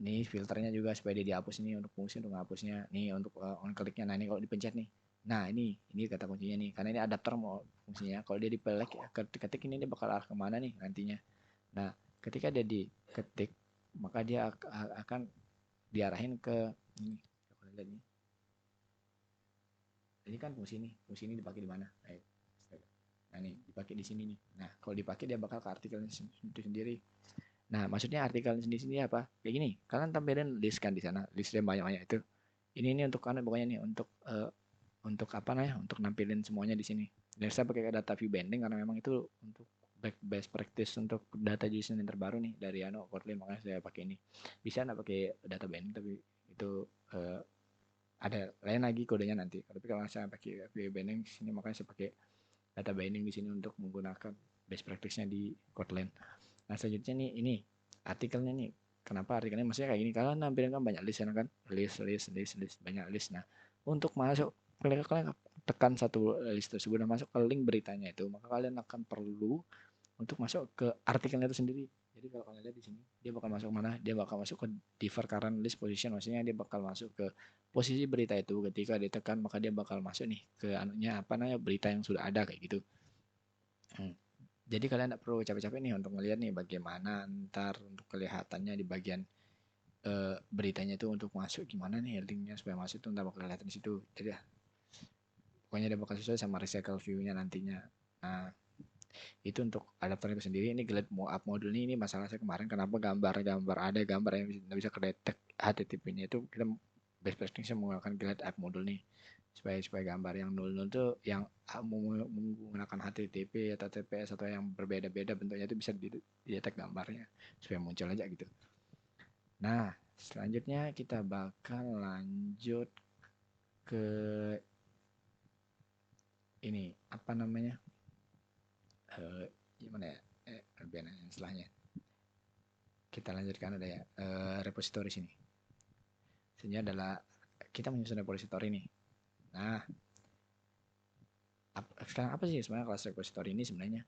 nih filternya juga supaya dia dihapus ini untuk fungsi untuk menghapusnya nih untuk on kliknya nah ini kalau dipencet nih nah ini kata kuncinya nih karena ini adapter mau fungsinya kalau dia dipelek ya ketik ini dia bakal arah kemana nih nantinya nah ketika dia diketik maka dia akan diarahin ke ini kan fungsi ini dipakai di mana nah ini dipakai di sini nih nah kalau dipakai dia bakal ke artikelnya sendiri. Nah, maksudnya artikel sendiri apa? Kayak gini, kalian tampilin list kan di sana, list yang banyak-banyak itu. Ini untuk kan pokoknya nih untuk apa namanya? Untuk nampilin semuanya di sini. Dan saya pakai data view binding karena memang itu untuk best practice untuk data JSON yang terbaru nih dari Kotlin makanya saya pakai ini. Bisa nggak pakai data binding tapi itu ada lain lagi kodenya nanti. Tapi kalau saya pakai view binding sini makanya saya pakai data binding di sini untuk menggunakan best practice-nya di Kotlin. Nah selanjutnya nih ini artikelnya nih kenapa artikelnya maksudnya kayak gini kalian nampilin kan banyak list kan list banyak list. Nah untuk masuk kalian tekan satu list tersebut dan masuk ke link beritanya itu maka kalian akan perlu untuk masuk ke artikelnya itu sendiri. Jadi kalau kalian lihat di sini dia bakal masuk mana dia bakal masuk ke differ current list position maksudnya dia bakal masuk ke posisi berita itu ketika ditekan maka dia bakal masuk nih ke anunya apa namanya berita yang sudah ada kayak gitu. Jadi kalian tidak perlu capek-capek nih untuk ngeliat nih bagaimana ntar untuk kelihatannya di bagian beritanya itu untuk masuk gimana nih linknya supaya masuk itu ntar bakal kelihatan di situ. Jadi ya, pokoknya dia bakal sesuai sama recycle view-nya nantinya. Nah, itu untuk adaptor itu sendiri. Ini Glide Up modul ini masalah saya kemarin kenapa gambar-gambar ada gambar yang bisa kedetek HTTP-nya itu kita best practice menggunakan Glide Up modul nih supaya gambar yang 00 tuh yang menggunakan HTTP atau TPS atau yang berbeda-beda bentuknya itu bisa didetek gambarnya supaya muncul aja gitu. Nah, selanjutnya kita bakal lanjut ke ini apa namanya? Gimana ya? Biar yang setelahnya. Kita lanjutkan ada ya repository sini. Ini adalah kita menyusun repository nih. Nah, sekarang apa sih sebenarnya kelas repository ini sebenarnya?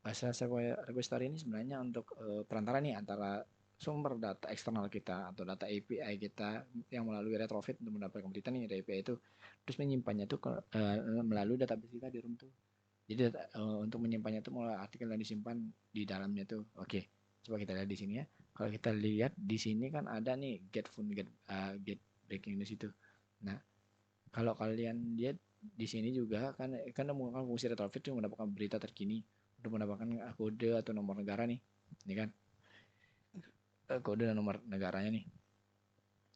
Kelas repository ini sebenarnya untuk perantara nih antara sumber data eksternal kita atau data API kita yang melalui retrofit untuk mendapatkan berita nih dari API itu terus menyimpannya tuh melalui database kita di room tuh. Jadi untuk menyimpannya tuh melalui artikel yang disimpan di dalamnya tuh. Oke, coba kita lihat di sini ya. Kalau kita lihat di sini kan ada nih get breaking news itu. Nah, kalau kalian lihat di sini juga kan menggunakan fungsi retrofit untuk mendapatkan berita terkini untuk mendapatkan kode atau nomor negara nih. Ini kan kode dan nomor negaranya nih.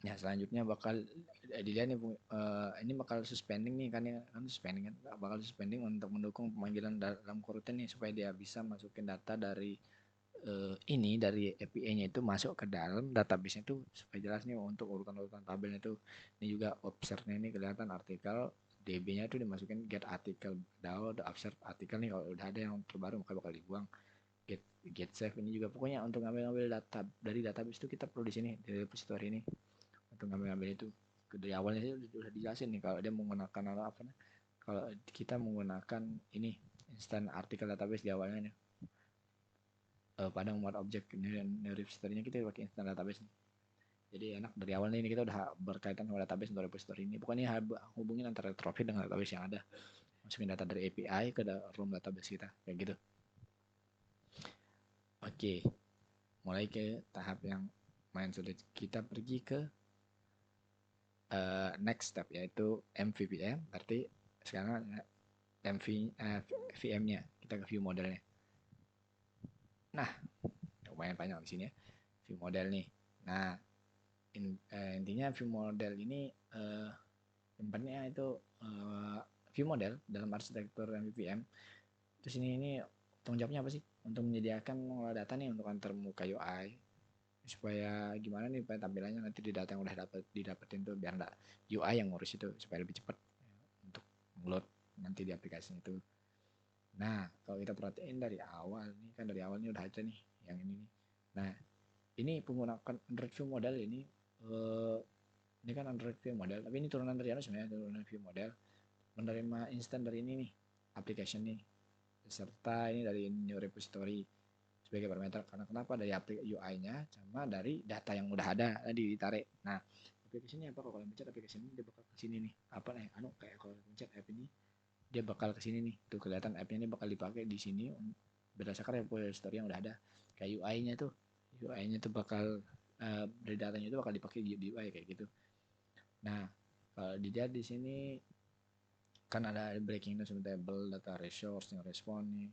Ya selanjutnya bakal dilihat nih ini bakal suspending nih kan ya kan suspending kan bakal suspending untuk mendukung pemanggilan dalam kurutan nih supaya dia bisa masukin data dari ini dari API-nya itu masuk ke dalam database-nya itu supaya jelas nih untuk urutan-urutan tabelnya itu. Ini juga observe-nya ini kelihatan artikel DB-nya itu dimasukin get artikel download observe artikel nih kalau udah ada yang terbaru maka bakal dibuang get save ini juga pokoknya untuk ngambil data dari database itu kita perlu di sini di repository ini untuk ngambil itu dari awalnya sih udah dijelasin nih kalau dia menggunakan apa nih kalau kita menggunakan ini instant artikel database di awalnya nih pada membuat objek new repository-nya kita pakai instant database nih. Jadi enak dari awalnya ini kita udah berkaitan sama database untuk repository ini. Pokoknya hubungin antara retrofit dengan database yang ada. Masukin data dari API ke room database kita kayak gitu. Oke, mulai ke tahap yang main sulit. Kita pergi ke next step yaitu MVVM. Berarti sekarang VM-nya kita ke view modelnya. Nah, lumayan panjang di sini ya. View model nih. Nah, intinya view model ini tempatnya itu view model dalam arsitektur MVVM. Terus ini tanggung jawabnya apa sih? Untuk menyediakan mengolah data nih untuk antar muka UI supaya gimana nih supaya tampilannya nanti di data yang udah didapetin tuh biar enggak UI yang ngurus itu supaya lebih cepat untuk load nanti di aplikasi itu. Nah, kalau kita perhatiin dari awal nih kan dari awalnya udah ada nih yang ini nih. Nah, ini menggunakan Android View model ini kan Android View model tapi ini turunan dari sebenarnya turunan View model menerima instan dari ini nih application nih serta ini dari new repository sebagai parameter karena kenapa dari UI-nya sama dari data yang udah ada tadi ditarik. Nah, aplikasi ini apa kalau mencet aplikasi ini dia bakal ke sini nih. Apa nih? Kayak kalau mencet app ini dia bakal ke sini nih. Tuh kelihatan app-nya ini bakal dipakai di sini berdasarkan repository yang udah ada. Kayak UI-nya tuh. UI-nya tuh bakal dari datanya itu bakal dipakai di UI kayak gitu. Nah, kalau dilihat di sini kan ada breaking news table data resource yang respon nih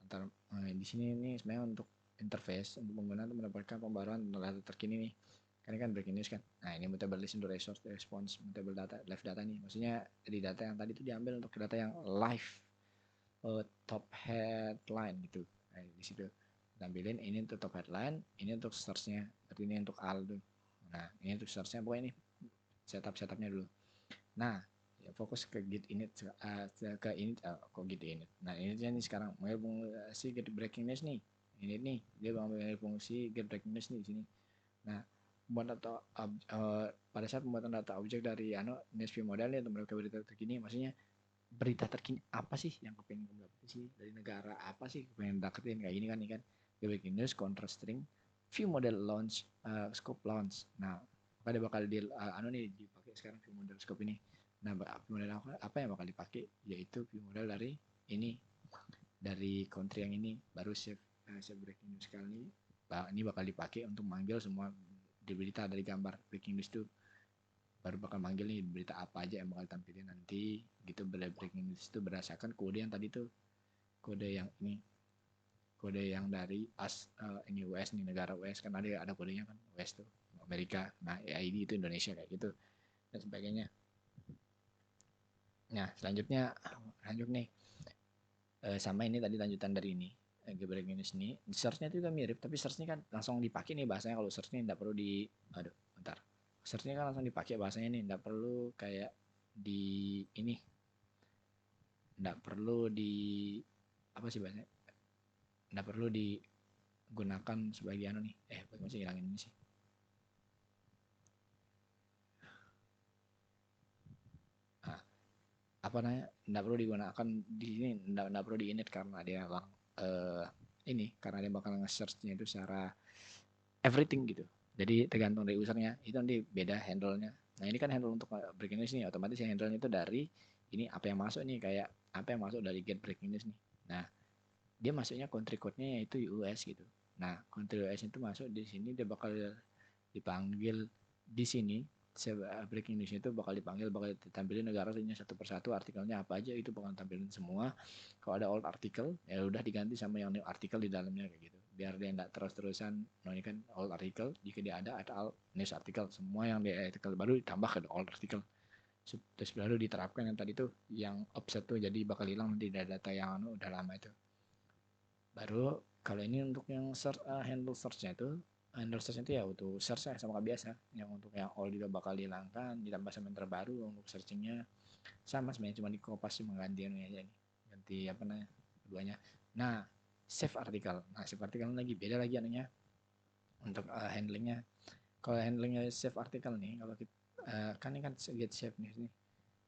antar di sini nih sebenarnya untuk interface untuk pengguna untuk mendapatkan pembaruan data terkini nih kan breaking news kan nah ini mutable list untuk resource response mutable data live data nih maksudnya dari data yang tadi itu diambil untuk data yang live top headline gitu nah, di situ tampilin ini untuk top headline ini untuk searchnya berarti ini untuk al tuh nah ini untuk searchnya pokoknya ini setupnya dulu nah ya fokus ke git init ke init kok git init nah ini nih sekarang menghubung si get breaking news nih ini nih dia mengambil fungsi get breaking news nih di sini nah pembuatan data pada saat pembuatan data objek dari news view model untuk mereka berita terkini maksudnya berita terkini apa sih yang kepengen kamu dapetin sih dari negara apa sih kepengen dapetin kayak gini kan nih kan get breaking news counter string view model launch scope launch nah pada bakal di nih dipakai sekarang view model scope ini. Nah, view model apa yang bakal dipakai? Yaitu view model dari ini dari country yang ini, baru save breaking news kali ini bakal dipakai untuk manggil semua di berita dari gambar breaking news itu, baru bakal manggil nih berita apa aja yang bakal tampilin nanti gitu. Breaking news itu berdasarkan kode yang tadi tuh, kode yang ini, kode yang dari ini US nih, negara US kan ada kodenya kan, US tuh Amerika, nah ID itu Indonesia kayak gitu dan sebagainya. Nah selanjutnya lanjut nih, sama ini tadi lanjutan dari ini, breaking news ini searchnya juga mirip, tapi searchnya kan langsung dipakai nih bahasanya. Kalau searchnya nggak perlu di, aduh bentar, searchnya kan langsung dipakai bahasanya nih, nggak perlu kayak di ini, nggak perlu di apa sih bahasanya, nggak perlu digunakan sebagai anu nih, bagaimana sih hilangin ini sih, nah, apa namanya, nggak perlu digunakan di sini, nggak perlu di init karena dia bang ini, karena dia bakal nge-searchnya itu secara everything gitu. Jadi tergantung dari usernya itu nanti beda handle-nya. Nah ini kan handle untuk breaking news nih, otomatis yang handle itu dari ini apa yang masuk nih, kayak apa yang masuk dari get breaking news nih. Nah dia masuknya country code-nya yaitu US gitu. Nah country US itu masuk di sini, dia bakal dipanggil di sini, breaking news itu bakal dipanggil, bakal ditampilin negaranya satu persatu, artikelnya apa aja itu bakal tampilin semua. Kalau ada old article ya udah diganti sama yang new article di dalamnya kayak gitu, biar dia tidak terus-terusan. Nah ini kan old article, jika dia ada news article, semua yang di artikel baru ditambah ke old article, terus baru diterapkan yang tadi tuh yang offset tuh, jadi bakal hilang nanti data yang udah lama itu. Baru kalau ini untuk yang handle search-nya itu, handle search itu ya untuk search sama kayak biasa. Yang untuk yang all juga bakal dihilangkan, ditambah sama yang terbaru untuk searchingnya sama sebenarnya, cuma di kopas cuma gantiannya aja nih, ganti apa namanya keduanya. Nah save artikel, nah save artikel lagi beda lagi anunya untuk handlingnya. Kalau handlingnya save artikel nih, kalau kita kan ini kan get save nih.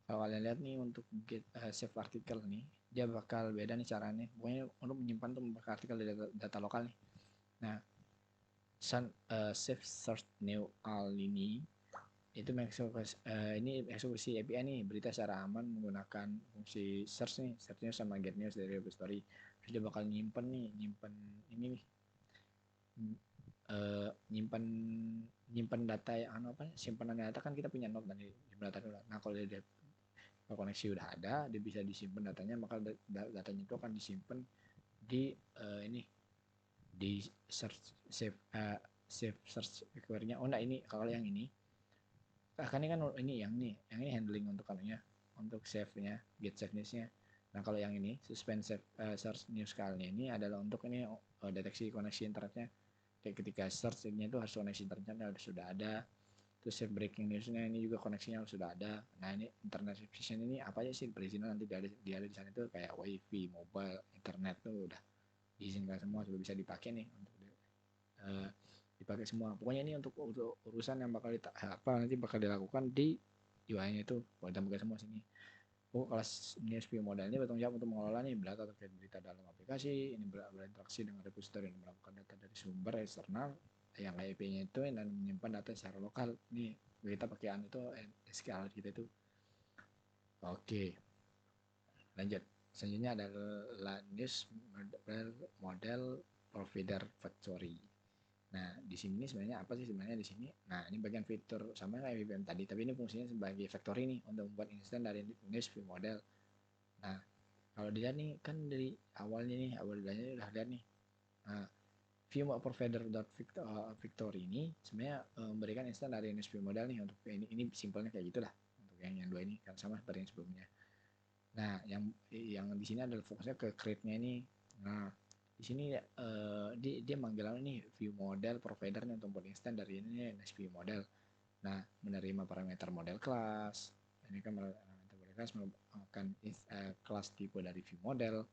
Kalau kalian lihat nih untuk get save artikel nih, dia bakal beda nih caranya. Pokoknya untuk menyimpan tuh artikel di data lokal nih. Nah, save search new all ini itu ini eksekusi API nih, berita secara aman menggunakan fungsi search nih, searchnya sama get news dari repository. Terus dia bakal nyimpen nih, nyimpen ini nih, nyimpan nyimpan data yang apa, simpanan data kan kita punya node dari data dulu. Nah kalau dia koneksi udah ada, dia bisa disimpan datanya, maka datanya itu akan disimpan di ini, di search save save search query-nya. Oh enggak, ini kalau yang ini kan ini kan yang ini handling untuk kanunya, untuk save-nya, get save news-nya. Nah kalau yang ini suspend save search news kali ini adalah untuk ini deteksi koneksi internetnya. Kayak ketika search-nya itu harus koneksi internetnya sudah ada. Terus save breaking news-nya ini juga koneksinya sudah ada. Nah ini internet sufficient ini apa aja sih perizinan nanti di sana itu kayak wifi, mobile, internet tuh udah diizinkan semua, sudah bisa dipakai nih untuk dipakai semua. Pokoknya ini untuk urusan yang bakal nanti bakal dilakukan di UI-nya itu, boleh tambahkan semua sini. Oh, kelas NSP model ini bertanggung jawab untuk mengelola nih data terkait berita dalam aplikasi, ini berinteraksi dengan repository dan melakukan data dari sumber eksternal yang IP-nya itu, dan menyimpan data secara lokal. Nih kita pakai itu SQL kita itu. Oke, lanjut. Selanjutnya adalah news model provider factory. Nah, di sini sebenarnya apa sih sebenarnya di sini? Nah, ini bagian fitur sama kayak VPN tadi, tapi ini fungsinya sebagai factory nih untuk membuat instan dari news view model. Nah, kalau dilihat nih kan dari awalnya nih, awal bilangnya udah lihat nih. Nah, view provider victory ini sebenarnya memberikan instan dari news view model nih. Untuk ini simpelnya kayak gitulah untuk yang dua ini kan sama seperti yang sebelumnya. Nah, yang di sini adalah fokusnya ke create-nya ini. Nah, di sini dia manggil nih view model providernya untuk buat instan dari ini next view model. Nah, menerima parameter model class. Ini kan parameter model class akan kelas tipe dari view model.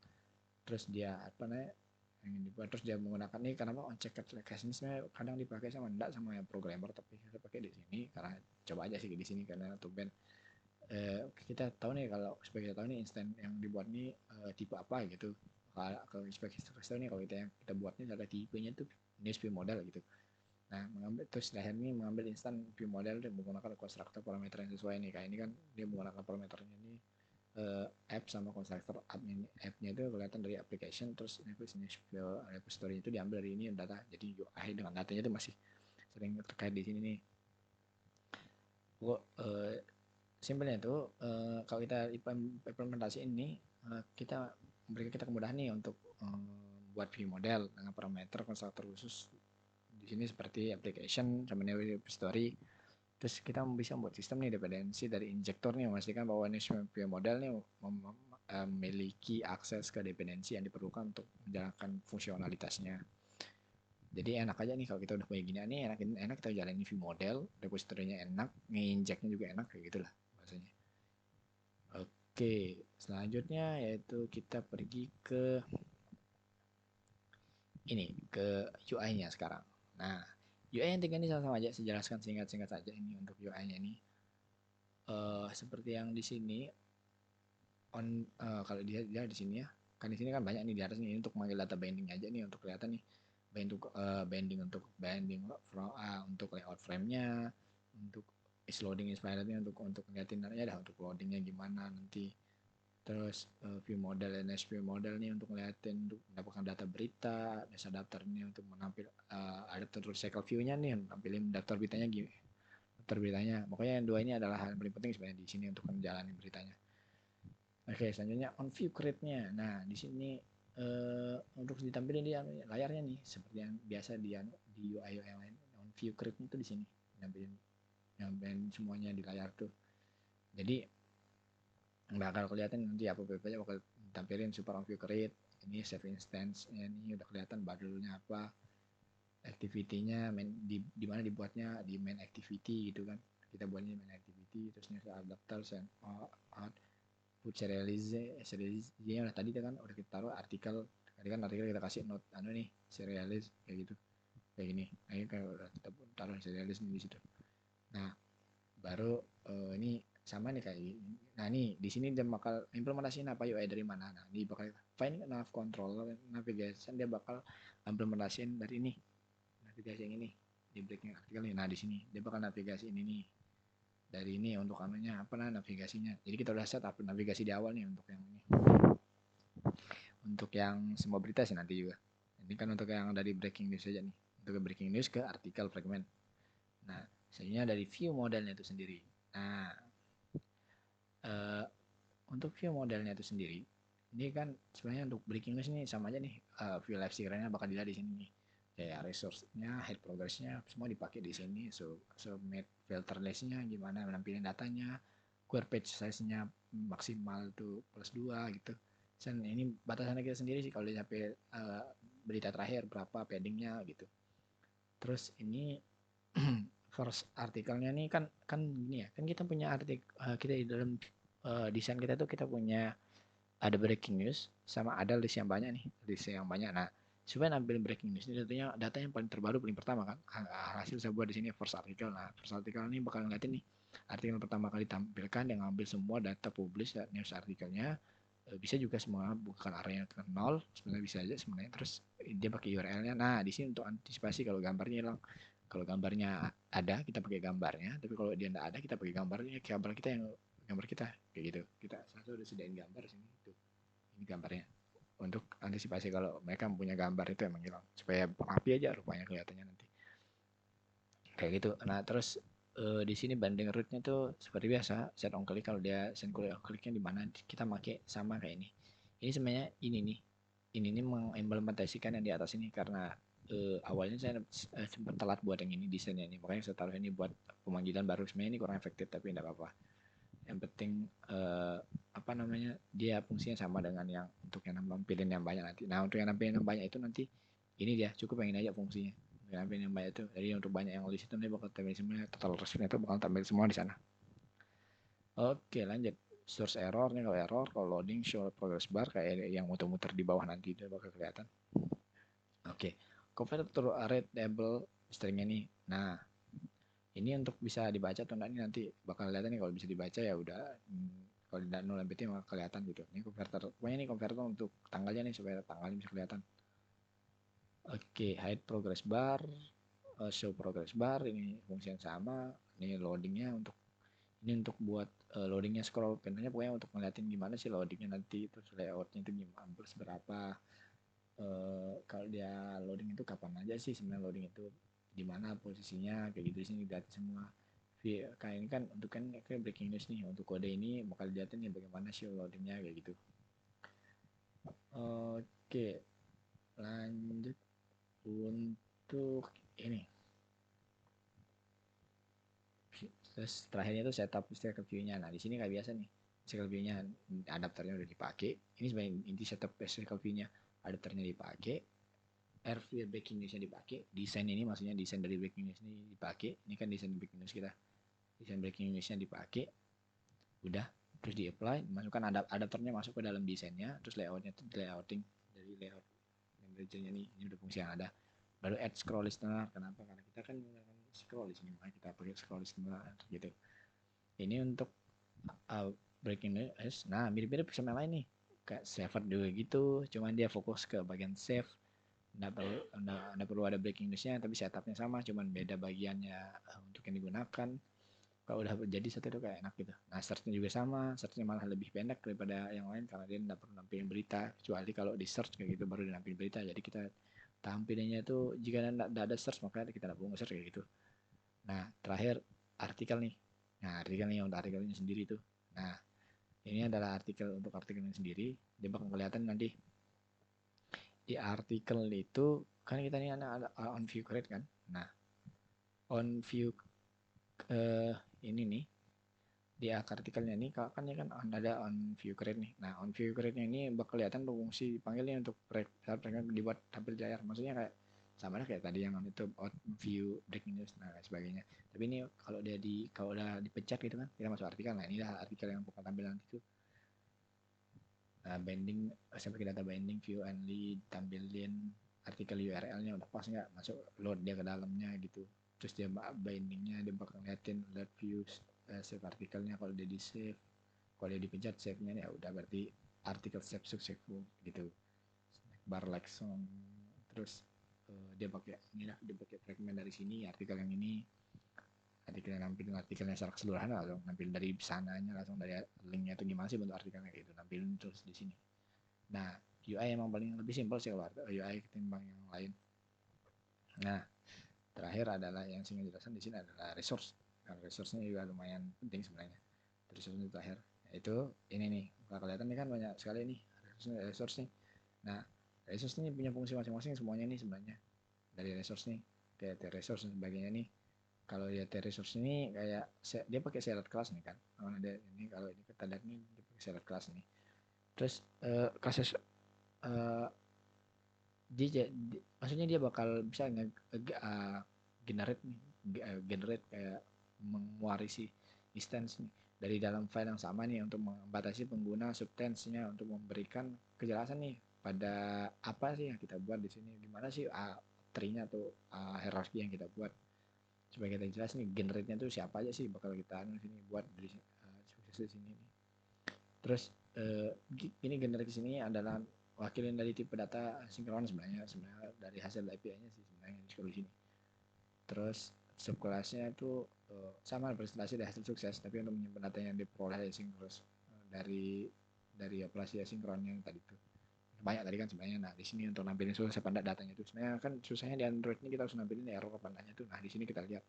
Terus dia apa namanya yang dibuat, terus dia menggunakan nih, karena on checked class ini sebenarnya kadang dipakai sama enggak sama yang programmer, tapi saya pakai di sini karena coba aja sih di sini karena untuk band kita tahu nih, kalau supaya kita tahu nih instan yang dibuat nih tipe apa gitu. Kalau supaya kita tahu nih kalau kita buatnya ada tipenya tuh news view model gitu. Nah, mengambil terus lahir ini mengambil instan view model dan menggunakan konstruktor parameter yang sesuai nih. Kayak ini kan dia menggunakan parameternya ini app sama constructor app-nya itu kelihatan dari application, terus repository itu diambil dari ini data. Jadi UI dengan datanya itu masih sering terkait di sini nih. Simpelnya itu kalau kita implementasi ini kita memberikan kita kemudahan nih untuk buat view model dengan parameter konstruktor khusus di sini seperti application sama repository. Terus kita bisa membuat sistem nih dependensi dari injektor nih memastikan bahwa ini view model nih memiliki akses ke dependensi yang diperlukan untuk menjalankan fungsionalitasnya. Jadi enak aja nih kalau kita udah punya gini nih, enak kita jalanin view model, repository-nya enak, nginjeknya juga enak kayak gitulah bahasanya. Oke, selanjutnya yaitu kita pergi ke ini, ke UI-nya sekarang. Nah, UI yang tiga ini sama-sama aja, saya jelaskan singkat-singkat saja ini untuk UI-nya ini. Seperti yang di sini, kalau dia di sini ya, kan di sini kan banyak nih di atas nih untuk manggil data binding aja nih untuk kelihatan nih binding untuk layout frame-nya, untuk is loading inspirednya untuk ngeliatin ya dah untuk loadingnya gimana nanti. Terus view model NS view model nih untuk ngeliatin untuk mendapatkan data berita, data daftar ini untuk menampil adapter recycle view-nya nih, nampilin daftar beritanya gini. Daftar beritanya. Pokoknya yang dua ini adalah hal yang paling penting sebenarnya di sini untuk menjalani beritanya. Oke, selanjutnya on view create-nya. Nah, di sini untuk ditampilin di layarnya nih seperti yang biasa di UI yang lain. On view create itu di sini nampilin semuanya di layar tuh. Jadi bakal kelihatan nanti apa aja bakal tampilin super on view create. Ini save instance-nya ini udah kelihatan bundle-nya apa, activity-nya di mana dibuatnya di main activity gitu kan. Kita buatnya main activity, terus nih adapter send out put serialisnya udah tadi kan udah kita taruh artikel. Tadi kan artikel kita kasih note nih serialis kayak gitu, kayak gini. Nah ini kayak udah kita taruh serialis di situ. Nah baru ini sama nih kayak gini. Nah nih di sini dia bakal implementasiin apa UI dari mana. Nah ini bakal find nav control navigation, dia bakal implementasiin dari ini navigasi yang ini di breaking artikel nih. Nah di sini dia bakal navigasi ini nih dari ini untuk anunya apa navigasinya. Jadi kita udah set up navigasi di awal nih untuk yang ini. Untuk yang semua berita sih nanti juga. Ini kan untuk yang dari breaking news saja nih. Untuk breaking news ke artikel fragment. Nah, selanjutnya dari view modelnya itu sendiri. Nah, untuk view modelnya itu sendiri, ini kan sebenarnya untuk breaking news ini sama aja nih. View live secretnya bakal dilihat di sini nih. Kayak resource-nya, head progress-nya semua dipakai di sini. So filter list-nya gimana menampilkan datanya, query page size-nya maksimal tuh +2 gitu. Dan ini batasannya kita sendiri sih kalau sampai berita terakhir berapa paddingnya gitu. Terus ini first artikelnya nih kan gini ya, kan kita punya artikel kita di dalam desain kita tuh kita punya ada breaking news sama ada list yang banyak nih, list yang banyak. Nah supaya nampilin breaking news ini tentunya data yang paling terbaru paling pertama kan hasil saya buat di sini first article. Nah first article ini bakal ngeliatin nih artikel pertama kali tampilkan yang ngambil semua data publish news artikelnya. Bisa juga semua bukan arahnya ke nol sebenarnya bisa aja sebenarnya. Terus dia pakai URL-nya. Nah di sini untuk antisipasi kalau gambarnya hilang, kalau gambarnya ada kita pakai gambarnya, tapi kalau dia tidak ada kita pakai gambarnya, gambar kita yang gambar kita kayak gitu. Kita satu udah sediain gambar sini tuh, ini gambarnya untuk antisipasi kalau mereka punya gambar itu emang hilang supaya rapi aja rupanya kelihatannya nanti kayak gitu. Nah terus di sini banding rootnya tuh seperti biasa set on click. Kalau dia set on clicknya di mana kita pakai sama kayak ini sebenarnya ini nih mengimplementasikan yang di atas ini karena awalnya saya sempat telat buat yang ini desainnya ini, makanya saya taruh ini buat pemanggilan baru. Sebenarnya ini kurang efektif tapi tidak apa-apa. Yang penting apa namanya dia fungsinya sama dengan yang untuk yang nampilin yang banyak nanti. Nah untuk yang nampilin yang banyak itu nanti ini dia cukup yang ini aja fungsinya. Untuk nampilin yang banyak itu, jadi untuk banyak yang list itu nanti bakal tampil semuanya, total responnya itu bakal tampil semua di sana. Oke lanjut. Source error nih, kalau loading show progress bar kayak yang muter-muter di bawah nanti itu bakal kelihatan. Oke, convert to readable stringnya nih. Nah, ini untuk bisa dibaca atau enggak nanti bakal kelihatan nih. Kalau bisa dibaca ya udah, kalau tidak nol MBT bakal kelihatan gitu. Ini converter, pokoknya ini converter untuk tanggalnya nih supaya tanggalnya bisa kelihatan. Oke, hide progress bar, show progress bar, ini fungsi yang sama. Ini loadingnya untuk Ini untuk buat loadingnya scroll panelnya, pokoknya untuk ngeliatin gimana sih loadingnya nanti, terus layoutnya itu gimana, plus berapa, kalau dia loading itu kapan aja sih sebenarnya, loading itu di mana posisinya kayak gitu. Di sini dilihat semua. Kayak ini kan untuk kan kayak breaking news nih, untuk kode ini bakal dilihatin nih bagaimana sih loadingnya kayak gitu. Oke, lanjut untuk ini. Terus terakhirnya itu setup circle view-nya. Nah, di sini kayak biasa nih. Circle view-nya adapternya udah dipakai. Ini sebenarnya inti setup circle view-nya. Adapternya dipakai, Airflow breaking news-nya dipakai, desain ini maksudnya desain dari breaking news ini dipakai. Ini kan desain breaking news kita. Desain breaking news-nya dipakai. Udah, terus di-apply, masukkan adapternya masuk ke dalam desainnya, terus layoutnya itu layouting dari layout manajernya nih. Ini udah fungsi yang ada. Baru add scroll listener. Kenapa? Karena kita kan menggunakan scroll di sini, makanya kita pakai scroll listener gitu. Ini untuk breaking news. Nah, mirip-mirip sama yang lain nih, kayak saver juga gitu, cuman dia fokus ke bagian save. Nggak perlu ada breaking newsnya, tapi setupnya sama, cuman beda bagiannya untuk yang digunakan. Kalau udah jadi satu itu kayak enak gitu. Nah, searchnya juga sama, searchnya malah lebih pendek daripada yang lain karena dia nggak perlu nampilin berita, kecuali kalau di search kayak gitu baru dinampilin berita. Jadi kita tampilannya itu jika nggak ada search maka kita nggak perlu nge-search kayak gitu. Nah, terakhir artikel nih. Nah, artikel nih untuk artikelnya sendiri tuh. Nah, ini adalah artikel untuk artikelnya sendiri. Dia bakal kelihatan nanti di artikel itu kan kita ini ada on view create kan. Nah, on view ini nih di artikelnya ini kan ini kan ada on view create nih. Nah, on view create-nya ini bakal kelihatan fungsi dipanggilnya untuk mereka dibuat tampil layar. Maksudnya kayak sama lah kayak tadi yang itu on view breaking news nah sebagainya. Tapi ini kalau udah dipencet gitu kan kita masuk artikel. Nah, inilah artikel yang bakal tampil nanti tuh. Nah, binding sampai ke data binding view and lead, tampilin artikel URL-nya udah pas nggak, masuk load dia ke dalamnya gitu. Terus dia bindingnya dia bakal ngeliatin load views, save artikelnya. Kalau dia di save, kalau dia dipencet save-nya ya udah berarti artikel save successful gitu. Bar like song. Terus dia pakai inilah, dia pakai fragment dari sini artikel yang ini, artikelnya nampilin artikelnya secara keseluruhan langsung nampilin dari sananya, langsung dari linknya itu gimana sih bentuk artikelnya gitu, nampilin terus di sini. Nah, UI emang paling lebih simpel sih kalau UI ketimbang yang lain. Nah, terakhir adalah yang saya jelaskan di sini adalah resource. Nah, resource-nya juga lumayan penting sebenarnya. Resource terakhir, yaitu ini nih, kalau kelihatan nih kan banyak sekali nih resource nih. Nah, resource ini punya fungsi masing-masing semuanya nih sebenarnya. Dari resource nih, TT resource dan sebagainya nih. Kalau dia resource ini kayak dia pakai shared class nih kan. Kalau ada ini, kalau ini kita lihat nih dia pakai shared class nih. Terus kasus maksudnya dia bakal bisa generate nih, generate kayak mewarisi instance nih dari dalam file yang sama nih untuk membatasi pengguna substance-nya untuk memberikan kejelasan nih pada apa sih yang kita buat di sini, gimana sih tree-nya atau hierarki yang kita buat, supaya kita jelas nih generate-nya tuh siapa aja sih bakal kita sini buat dari sukses di sini nih. Terus ini generate sini adalah wakilin dari tipe data sinkron sebenarnya dari hasil API-nya sih sebenarnya di sini. Terus subkelasnya itu sama presentasi dari hasil sukses, tapi untuk menyimpan data yang diperoleh sinkron dari operasi asinkron yang tadi itu banyak tadi kan sebenarnya. Nah, di sini untuk nampilin sukses apa enggak datanya itu sebenarnya kan susahnya di Android ini, kita harus nampilin error apa enggaknya tuh. Nah, di sini kita lihat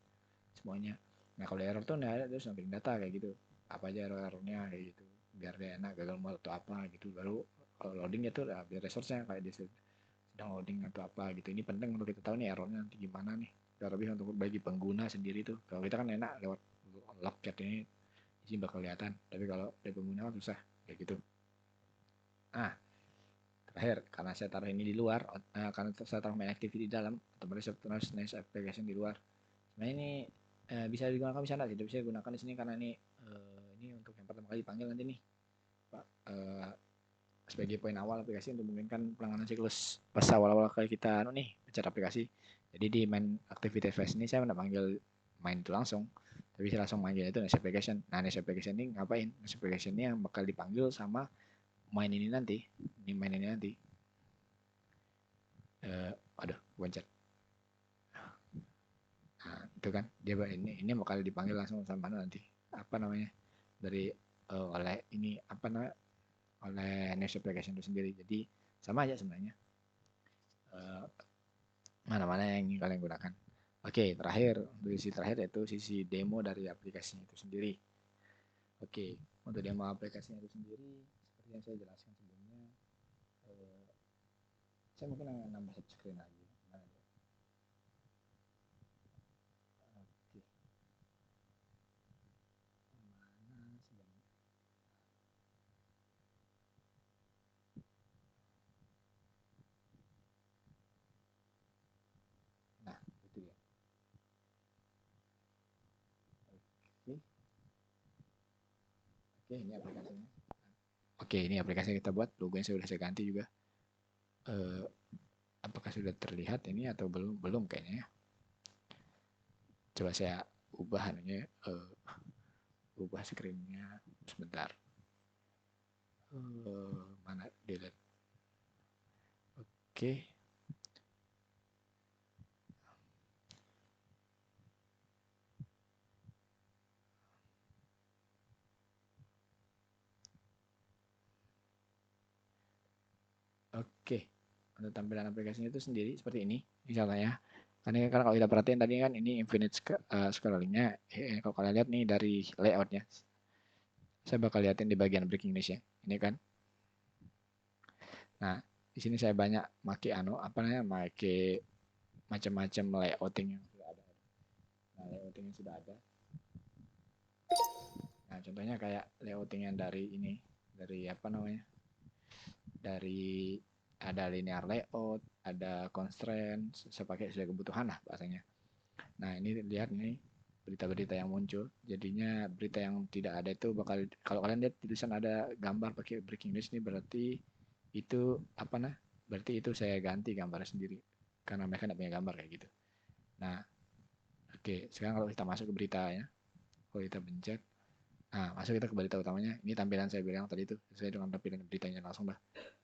semuanya. Nah, kalau error tuh enggak ada, terus nampilin data kayak gitu, apa aja errornya kayak gitu, biar dia enak gagal mode atau apa gitu. Baru kalau loading itu udah biar resource-nya kayak dia sedang loading atau apa gitu. Ini penting untuk kita tahu nih errornya nanti gimana nih, terlebih untuk bagi pengguna sendiri tuh. Kalau kita kan enak lewat logcat ini sini bakal kelihatan, tapi kalau dari pengguna kan susah kayak gitu. Nah, terakhir karena saya taruh ini di luar, karena saya taruh main activity di dalam, otomatis terus nice application di luar. Nah, ini bisa digunakan, bisa enggak, tidak bisa digunakan di sini karena ini untuk yang pertama kali dipanggil nanti nih Pak, sebagai poin awal aplikasi untuk memungkinkan penanganan siklus pas awal-awal kali kita nih pencet aplikasi. Jadi di main activity phase ini saya tidak panggil main itu langsung, tapi saya langsung manggil itu next application. Nah, next application ini ngapain? Next application ini yang bakal dipanggil sama main ini nanti. Ini main ini nanti. Aduh, pencet. Nah, itu kan dia ini bakal dipanggil langsung sama mana nanti. apa namanya dari oleh ini apa namanya oleh news application itu sendiri. Jadi sama aja sebenarnya eh, mana-mana yang ingin kalian gunakan. Oke, terakhir untuk sisi terakhir yaitu sisi demo dari aplikasinya itu sendiri. Oke, untuk demo aplikasinya itu sendiri seperti yang saya jelaskan sebelumnya, eh, saya mungkin akan nambah satu screen lagi. Oke, mana sebenarnya? Nah, itu dia. Oke, oke ini aplikasinya. Oke, ini aplikasi yang kita buat, logonya saya ganti juga. Eh, apakah sudah terlihat ini atau belum? Belum kayaknya ya. Coba saya ubah anunya, ubah screennya sebentar. Mana delete? Oke, oke. Untuk tampilan aplikasinya itu sendiri seperti ini, misalnya ya. Karena kan kalau kita perhatiin tadi kan ini infinite scrollingnya. Kalau kalian lihat nih dari layoutnya, saya bakal liatin di bagian breaking news ya. Ini kan. Nah, di sini saya banyak make apa namanya, make macam-macam layouting yang sudah ada. Nah, layouting yang sudah ada. Nah, contohnya kayak layouting yang dari ini, dari apa namanya, dari ada linear layout, ada constraint, saya pakai sesuai kebutuhan lah bahasanya. Nah, ini lihat nih berita-berita yang muncul. Jadinya berita yang tidak ada itu bakal, kalau kalian lihat tulisan ada gambar pakai breaking news nih, berarti itu apa nah? Berarti itu saya ganti gambarnya sendiri karena mereka tidak punya gambar kayak gitu. Nah, oke, sekarang kalau kita masuk ke beritanya, kalau kita pencet, nah masuk kita ke berita utamanya. Ini tampilan saya bilang tadi itu sesuai dengan tampilan beritanya langsung lah.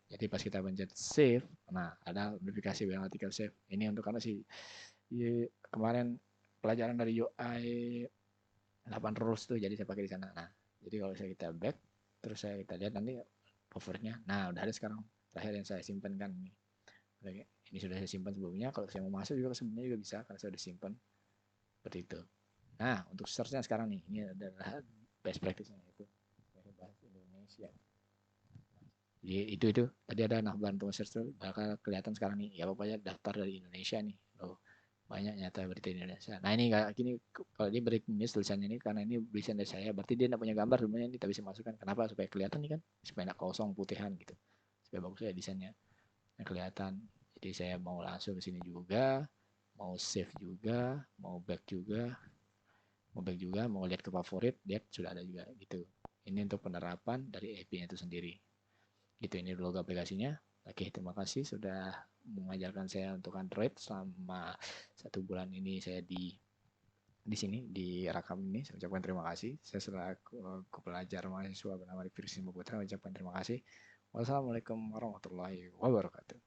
Jadi pas kita pencet save, nah ada notifikasi bilang artikel save. Ini untuk karena si kemarin pelajaran dari UI 8 rules tuh, jadi saya pakai di sana. Nah, jadi kalau saya kita back, terus saya kita lihat nanti covernya. Nah, udah ada sekarang. Terakhir yang saya simpan kan ini. Ini sudah saya simpan sebelumnya. Kalau saya mau masuk juga sebenarnya juga bisa karena saya sudah simpan seperti itu. Nah, untuk searchnya sekarang nih, ini adalah best practice-nya itu bahasa Indonesia. Jadi itu tadi ada nah bantu search tuh bakal kelihatan sekarang nih. Ya pokoknya daftar dari Indonesia nih. Loh, banyak nyata berita Indonesia. Nah ini kayak gini, kalau ini breaking news tulisannya ini karena ini tulisan dari saya, berarti dia tidak punya gambar sebenarnya, ini tak bisa masukkan. Kenapa? Supaya kelihatan nih kan, supaya tidak kosong putihan gitu, supaya bagus ya desainnya, yang kelihatan. Jadi saya mau langsung ke sini juga, mau save juga, mau back juga, mau lihat ke favorit, lihat sudah ada juga gitu. Ini untuk penerapan dari API-nya itu sendiri. Gitu, ini logo aplikasinya. Oke, terima kasih sudah mengajarkan saya untuk Android selama 1 bulan ini saya di sini di rakam ini. Saya ucapkan terima kasih. Saya selaku pelajar mahasiswa bernama Rifki Putra ucapkan terima kasih. Wassalamualaikum warahmatullahi wabarakatuh.